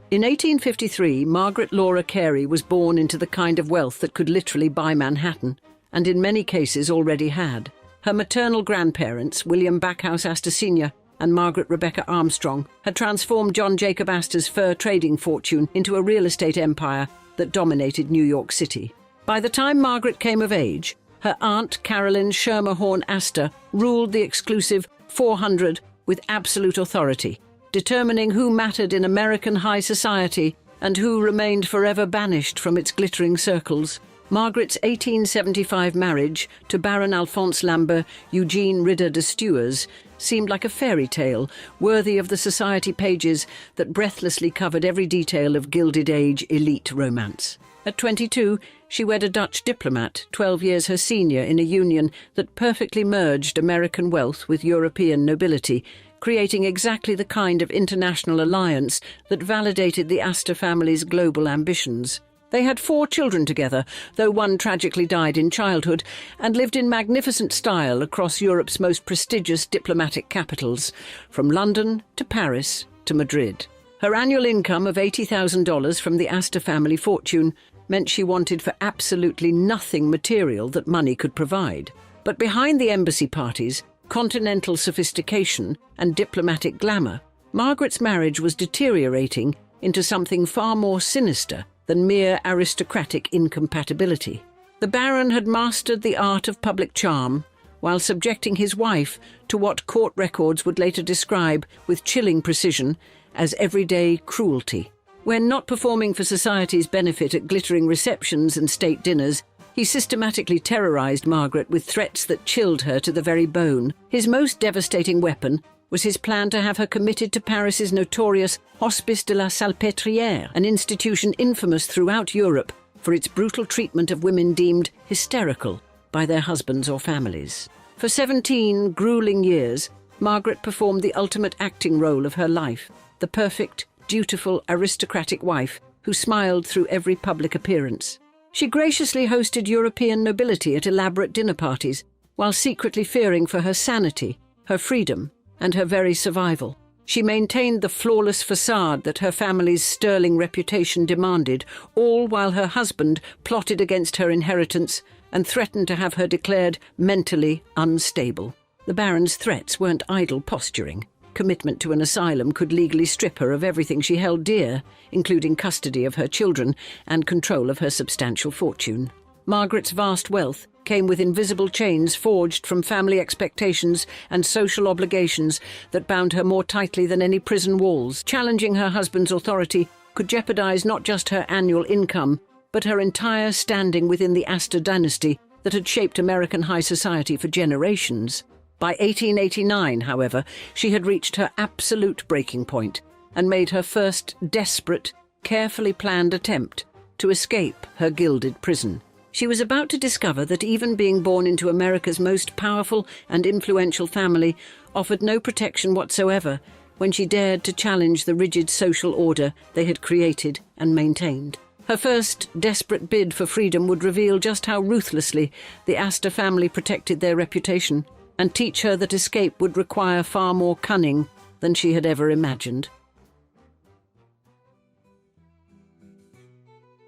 In 1853, Margaret Laura Carey was born into the kind of wealth that could literally buy Manhattan, and in many cases already had. Her maternal grandparents, William Backhouse Astor Sr. and Margaret Rebecca Armstrong, had transformed John Jacob Astor's fur trading fortune into a real estate empire that dominated New York City. By the time Margaret came of age, her aunt Caroline Schermerhorn Astor ruled the exclusive 400 with absolute authority, determining who mattered in American high society and who remained forever banished from its glittering circles. Margaret's 1875 marriage to Baron Alphonse Lambert Eugene Ritter de Stuers seemed like a fairy tale, worthy of the society pages that breathlessly covered every detail of Gilded Age elite romance. At 22, she wed a Dutch diplomat, 12 years her senior, in a union that perfectly merged American wealth with European nobility, creating exactly the kind of international alliance that validated the Astor family's global ambitions. They had 4 children together, though one tragically died in childhood, and lived in magnificent style across Europe's most prestigious diplomatic capitals, from London to Paris to Madrid. Her annual income of $80,000 from the Astor family fortune meant she wanted for absolutely nothing material that money could provide. But behind the embassy parties, continental sophistication, and diplomatic glamour, Margaret's marriage was deteriorating into something far more sinister than mere aristocratic incompatibility. The Baron had mastered the art of public charm, while subjecting his wife to what court records would later describe with chilling precision as everyday cruelty. When not performing for society's benefit at glittering receptions and state dinners, he systematically terrorized Margaret with threats that chilled her to the very bone. His most devastating weapon was his plan to have her committed to Paris's notorious Hospice de la Salpêtrière, an institution infamous throughout Europe for its brutal treatment of women deemed hysterical by their husbands or families. For 17 grueling years, Margaret performed the ultimate acting role of her life, the perfect, dutiful, aristocratic wife who smiled through every public appearance. She graciously hosted European nobility at elaborate dinner parties, while secretly fearing for her sanity, her freedom, and her very survival. She maintained the flawless facade that her family's sterling reputation demanded, all while her husband plotted against her inheritance and threatened to have her declared mentally unstable. The Baron's threats weren't idle posturing. Commitment to an asylum could legally strip her of everything she held dear, including custody of her children and control of her substantial fortune. Margaret's vast wealth came with invisible chains forged from family expectations and social obligations that bound her more tightly than any prison walls. Challenging her husband's authority could jeopardize not just her annual income, but her entire standing within the Astor dynasty that had shaped American high society for generations. By 1889, however, she had reached her absolute breaking point and made her first desperate, carefully planned attempt to escape her gilded prison. She was about to discover that even being born into America's most powerful and influential family offered no protection whatsoever when she dared to challenge the rigid social order they had created and maintained. Her first desperate bid for freedom would reveal just how ruthlessly the Astor family protected their reputation, and teach her that escape would require far more cunning than she had ever imagined.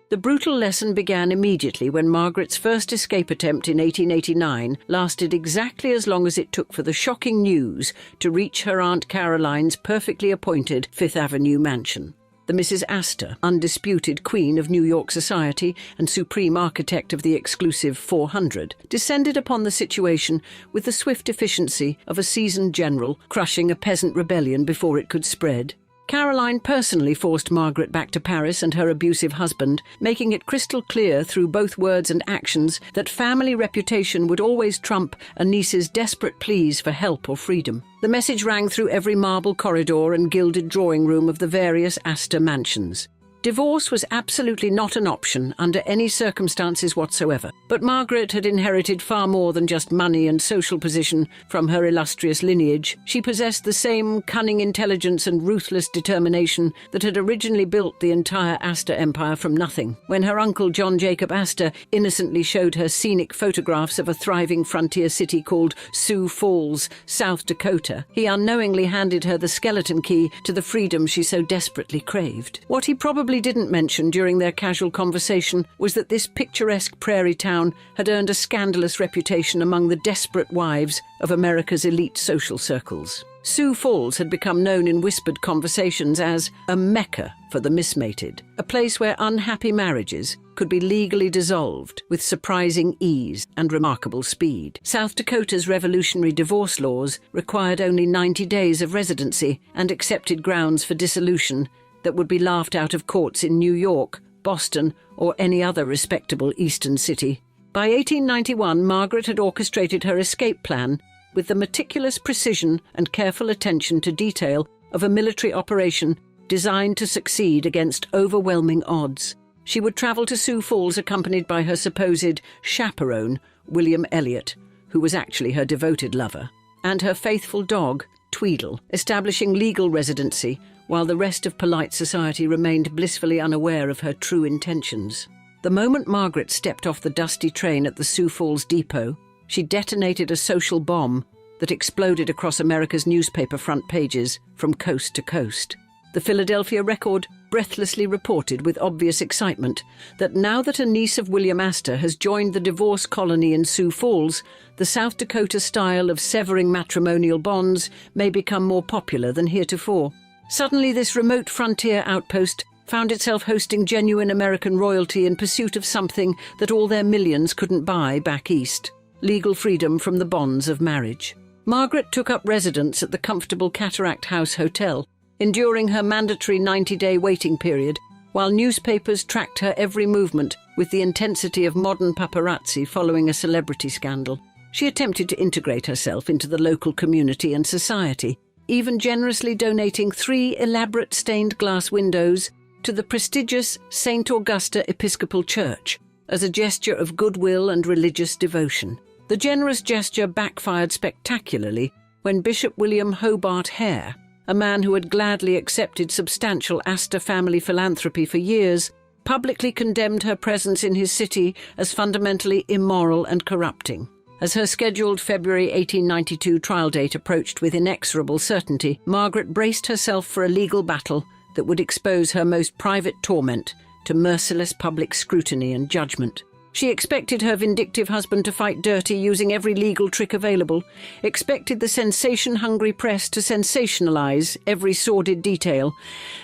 The brutal lesson began immediately when Margaret's first escape attempt in 1889 lasted exactly as long as it took for the shocking news to reach her Aunt Caroline's perfectly appointed Fifth Avenue mansion. The Mrs. Astor, undisputed queen of New York society and supreme architect of the exclusive 400, descended upon the situation with the swift efficiency of a seasoned general crushing a peasant rebellion before it could spread. Caroline personally forced Margaret back to Paris and her abusive husband, making it crystal clear through both words and actions that family reputation would always trump a niece's desperate pleas for help or freedom. The message rang through every marble corridor and gilded drawing room of the various Astor mansions. Divorce was absolutely not an option under any circumstances whatsoever, but Margaret had inherited far more than just money and social position from her illustrious lineage. She possessed the same cunning intelligence and ruthless determination that had originally built the entire Astor Empire from nothing. When her uncle John Jacob Astor innocently showed her scenic photographs of a thriving frontier city called Sioux Falls, South Dakota, he unknowingly handed her the skeleton key to the freedom she so desperately craved. What he probably didn't mention during their casual conversation was that this picturesque prairie town had earned a scandalous reputation among the desperate wives of America's elite social circles. Sioux Falls had become known in whispered conversations as a mecca for the mismated, a place where unhappy marriages could be legally dissolved with surprising ease and remarkable speed. South Dakota's revolutionary divorce laws required only 90 days of residency and accepted grounds for dissolution that would be laughed out of courts in New York, Boston, or any other respectable eastern city. By 1891, Margaret had orchestrated her escape plan with the meticulous precision and careful attention to detail of a military operation designed to succeed against overwhelming odds. She would travel to Sioux Falls accompanied by her supposed chaperone, William Elliot, who was actually her devoted lover, and her faithful dog, Tweedle, establishing legal residency while the rest of polite society remained blissfully unaware of her true intentions. The moment Margaret stepped off the dusty train at the Sioux Falls depot, she detonated a social bomb that exploded across America's newspaper front pages from coast to coast. The Philadelphia Record breathlessly reported with obvious excitement that now that a niece of William Astor has joined the divorce colony in Sioux Falls, the South Dakota style of severing matrimonial bonds may become more popular than heretofore. Suddenly, this remote frontier outpost found itself hosting genuine American royalty in pursuit of something that all their millions couldn't buy back east: legal freedom from the bonds of marriage. Margaret took up residence at the comfortable Cataract House Hotel, enduring her mandatory 90-day waiting period, while newspapers tracked her every movement with the intensity of modern paparazzi following a celebrity scandal. She attempted to integrate herself into the local community and society, even generously donating 3 elaborate stained glass windows to the prestigious St. Augusta Episcopal Church as a gesture of goodwill and religious devotion. The generous gesture backfired spectacularly when Bishop William Hobart Hare, a man who had gladly accepted substantial Astor family philanthropy for years, publicly condemned her presence in his city as fundamentally immoral and corrupting. As her scheduled February 1892 trial date approached with inexorable certainty, Margaret braced herself for a legal battle that would expose her most private torment to merciless public scrutiny and judgment. She expected her vindictive husband to fight dirty using every legal trick available, expected the sensation-hungry press to sensationalize every sordid detail,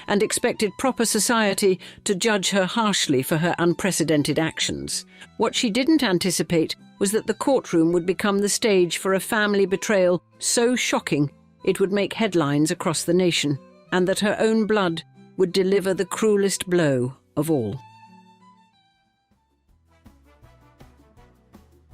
and expected proper society to judge her harshly for her unprecedented actions. What she didn't anticipate was that the courtroom would become the stage for a family betrayal so shocking it would make headlines across the nation, and that her own blood would deliver the cruelest blow of all.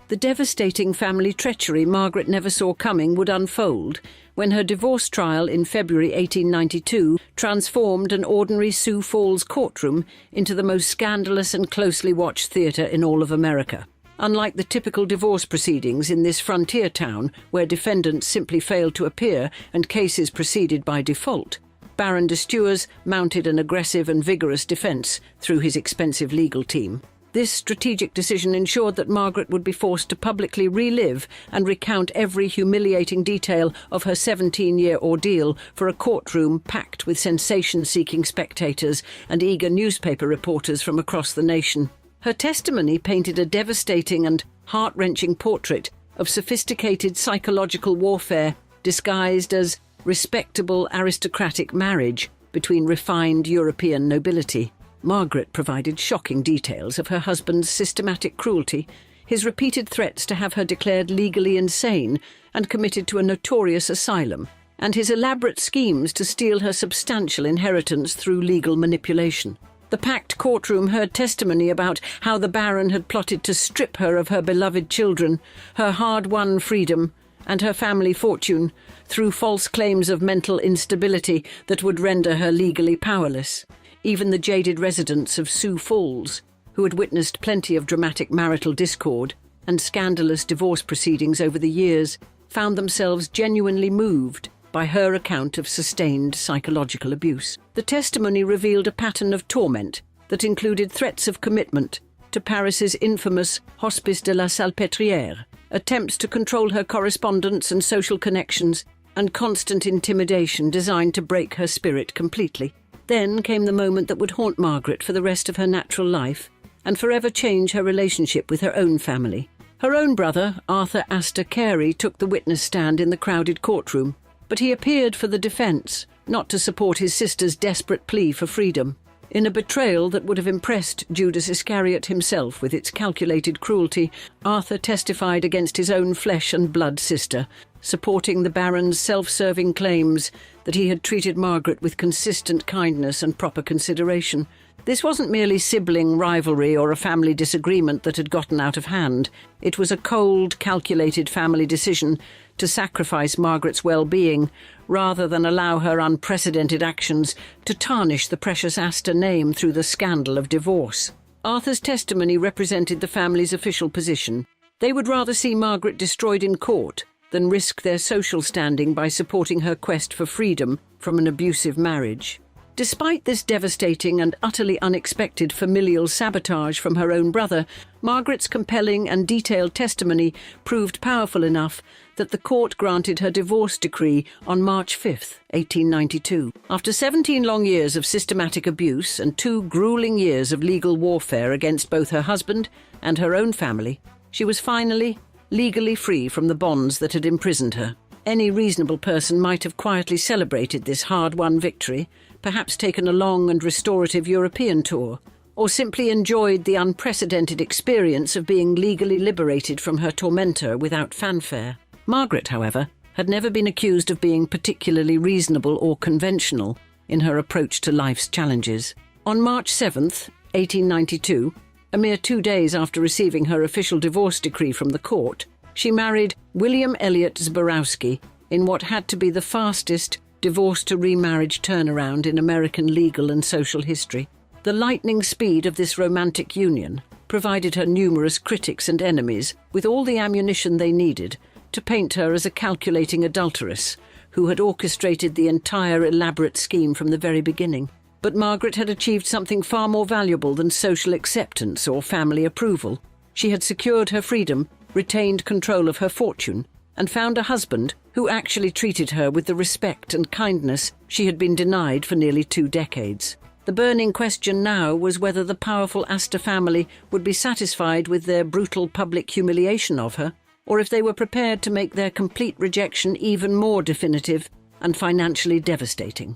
The devastating family treachery Margaret never saw coming would unfold when her divorce trial in February 1892 transformed an ordinary Sioux Falls courtroom into the most scandalous and closely watched theatre in all of America. Unlike the typical divorce proceedings in this frontier town where defendants simply failed to appear and cases proceeded by default, Baron de Stewars mounted an aggressive and vigorous defence through his expensive legal team. This strategic decision ensured that Margaret would be forced to publicly relive and recount every humiliating detail of her 17-year ordeal for a courtroom packed with sensation-seeking spectators and eager newspaper reporters from across the nation. Her testimony painted a devastating and heart-wrenching portrait of sophisticated psychological warfare disguised as respectable aristocratic marriage between refined European nobility. Margaret provided shocking details of her husband's systematic cruelty, his repeated threats to have her declared legally insane and committed to a notorious asylum, and his elaborate schemes to steal her substantial inheritance through legal manipulation. The packed courtroom heard testimony about how the Baron had plotted to strip her of her beloved children, her hard-won freedom, and her family fortune through false claims of mental instability that would render her legally powerless. Even the jaded residents of Sioux Falls, who had witnessed plenty of dramatic marital discord and scandalous divorce proceedings over the years, found themselves genuinely moved by her account of sustained psychological abuse. The testimony revealed a pattern of torment that included threats of commitment to Paris's infamous Hospice de la Salpêtrière, attempts to control her correspondence and social connections, and constant intimidation designed to break her spirit completely. Then came the moment that would haunt Margaret for the rest of her natural life and forever change her relationship with her own family. Her own brother, Arthur Astor Carey, took the witness stand in the crowded courtroom, but he appeared for the defense, not to support his sister's desperate plea for freedom. In a betrayal that would have impressed Judas Iscariot himself with its calculated cruelty, Arthur testified against his own flesh and blood sister, supporting the Baron's self-serving claims that he had treated Margaret with consistent kindness and proper consideration. This wasn't merely sibling rivalry or a family disagreement that had gotten out of hand. It was a cold, calculated family decision to sacrifice Margaret's well-being rather than allow her unprecedented actions to tarnish the precious Astor name through the scandal of divorce. Arthur's testimony represented the family's official position. They would rather see Margaret destroyed in court than risk their social standing by supporting her quest for freedom from an abusive marriage. Despite this devastating and utterly unexpected familial sabotage from her own brother, Margaret's compelling and detailed testimony proved powerful enough that the court granted her divorce decree on March 5, 1892. After 17 long years of systematic abuse and 2 grueling years of legal warfare against both her husband and her own family, she was finally legally free from the bonds that had imprisoned her. Any reasonable person might have quietly celebrated this hard-won victory, perhaps taken a long and restorative European tour, or simply enjoyed the unprecedented experience of being legally liberated from her tormentor without fanfare. Margaret, however, had never been accused of being particularly reasonable or conventional in her approach to life's challenges. On March 7, 1892, a mere 2 days after receiving her official divorce decree from the court, she married William Elliot Zborowski in what had to be the fastest divorce-to-remarriage turnaround in American legal and social history. The lightning speed of this romantic union provided her numerous critics and enemies with all the ammunition they needed to paint her as a calculating adulteress who had orchestrated the entire elaborate scheme from the very beginning. But Margaret had achieved something far more valuable than social acceptance or family approval. She had secured her freedom, retained control of her fortune, and found a husband who actually treated her with the respect and kindness she had been denied for nearly 2 decades. The burning question now was whether the powerful Astor family would be satisfied with their brutal public humiliation of her, or if they were prepared to make their complete rejection even more definitive and financially devastating.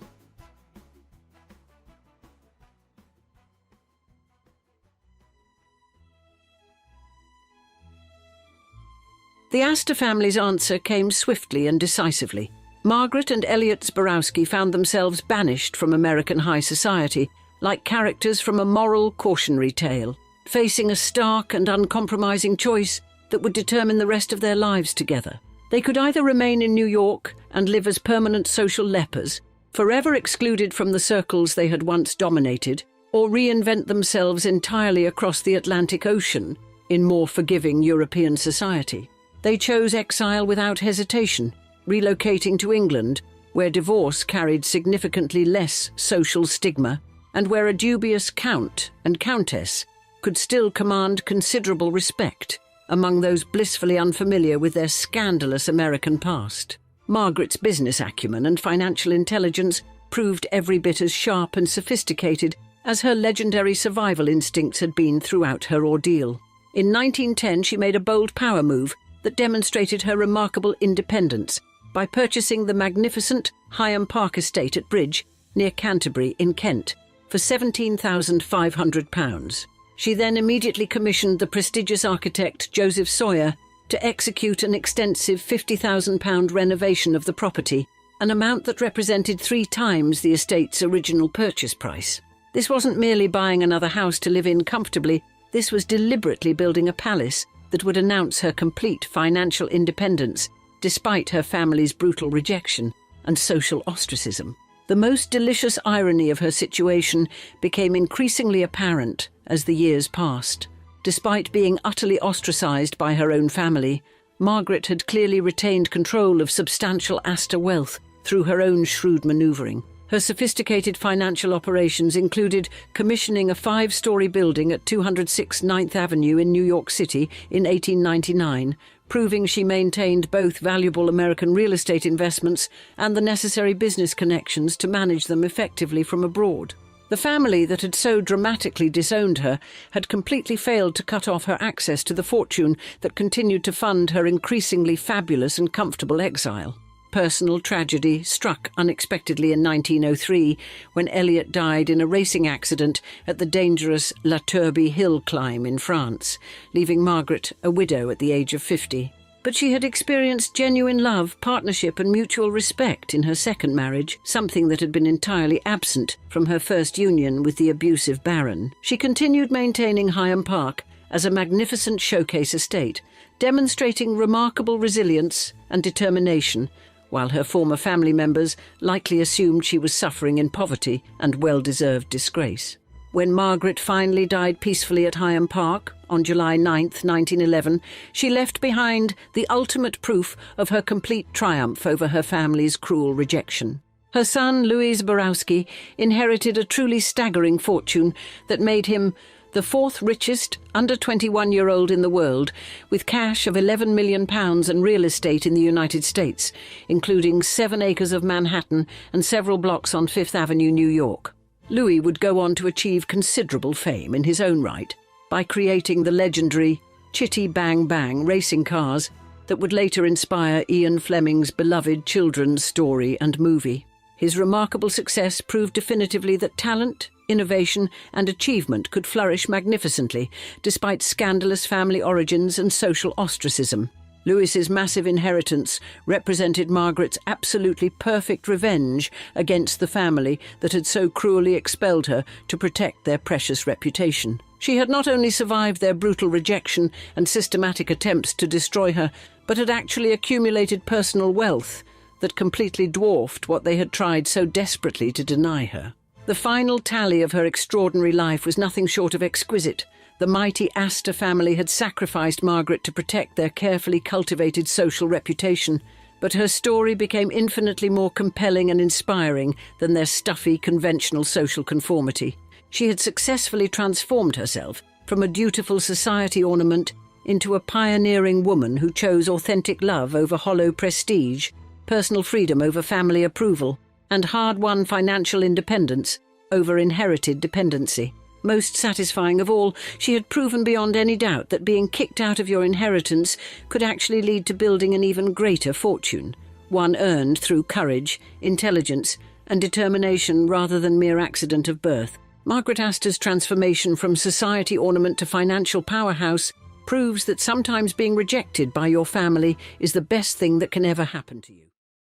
The Astor family's answer came swiftly and decisively. Margaret and Elliot Zborowski found themselves banished from American high society, like characters from a moral cautionary tale, facing a stark and uncompromising choice that would determine the rest of their lives together. They could either remain in New York and live as permanent social lepers, forever excluded from the circles they had once dominated, or reinvent themselves entirely across the Atlantic Ocean in more forgiving European society. They chose exile without hesitation, relocating to England, where divorce carried significantly less social stigma and where a dubious count and countess could still command considerable respect among those blissfully unfamiliar with their scandalous American past. Margaret's business acumen and financial intelligence proved every bit as sharp and sophisticated as her legendary survival instincts had been throughout her ordeal. In 1910, she made a bold power move that demonstrated her remarkable independence by purchasing the magnificent Higham Park estate at Bridge, near Canterbury in Kent, for £17,500. She then immediately commissioned the prestigious architect Joseph Sawyer to execute an extensive £50,000 renovation of the property, an amount that represented 3 times the estate's original purchase price. This wasn't merely buying another house to live in comfortably, this was deliberately building a palace that would announce her complete financial independence despite her family's brutal rejection and social ostracism. The most delicious irony of her situation became increasingly apparent as the years passed. Despite being utterly ostracized by her own family, Margaret had clearly retained control of substantial Astor wealth through her own shrewd maneuvering. Her sophisticated financial operations included commissioning a 5-story building at 206 9th Avenue in New York City in 1899, proving she maintained both valuable American real estate investments and the necessary business connections to manage them effectively from abroad. The family that had so dramatically disowned her had completely failed to cut off her access to the fortune that continued to fund her increasingly fabulous and comfortable exile. Personal tragedy struck unexpectedly in 1903 when Elliot died in a racing accident at the dangerous La Turbie hill climb in France, leaving Margaret a widow at the age of 50. But she had experienced genuine love, partnership and mutual respect in her second marriage, something that had been entirely absent from her first union with the abusive Baron. She continued maintaining Hyam Park as a magnificent showcase estate, demonstrating remarkable resilience and determination, while her former family members likely assumed she was suffering in poverty and well-deserved disgrace. When Margaret finally died peacefully at Hyam Park on July 9, 1911, she left behind the ultimate proof of her complete triumph over her family's cruel rejection. Her son, Louis Borowski, inherited a truly staggering fortune that made him the 4th richest under 21-year-old in the world, with cash of £11 million and real estate in the United States, including 7 acres of Manhattan and several blocks on Fifth Avenue, New York. Louis would go on to achieve considerable fame in his own right by creating the legendary Chitty Bang Bang racing cars that would later inspire Ian Fleming's beloved children's story and movie. His remarkable success proved definitively that talent, innovation and achievement could flourish magnificently despite scandalous family origins and social ostracism. Louis's massive inheritance represented Margaret's absolutely perfect revenge against the family that had so cruelly expelled her to protect their precious reputation. She had not only survived their brutal rejection and systematic attempts to destroy her, but had actually accumulated personal wealth that completely dwarfed what they had tried so desperately to deny her. The final tally of her extraordinary life was nothing short of exquisite. The mighty Astor family had sacrificed Margaret to protect their carefully cultivated social reputation, but her story became infinitely more compelling and inspiring than their stuffy, conventional social conformity. She had successfully transformed herself from a dutiful society ornament into a pioneering woman who chose authentic love over hollow prestige, personal freedom over family approval, and hard-won financial independence over inherited dependency. Most satisfying of all, she had proven beyond any doubt that being kicked out of your inheritance could actually lead to building an even greater fortune, one earned through courage, intelligence, and determination rather than mere accident of birth. Margaret Astor's transformation from society ornament to financial powerhouse proves that sometimes being rejected by your family is the best thing that can ever happen to you.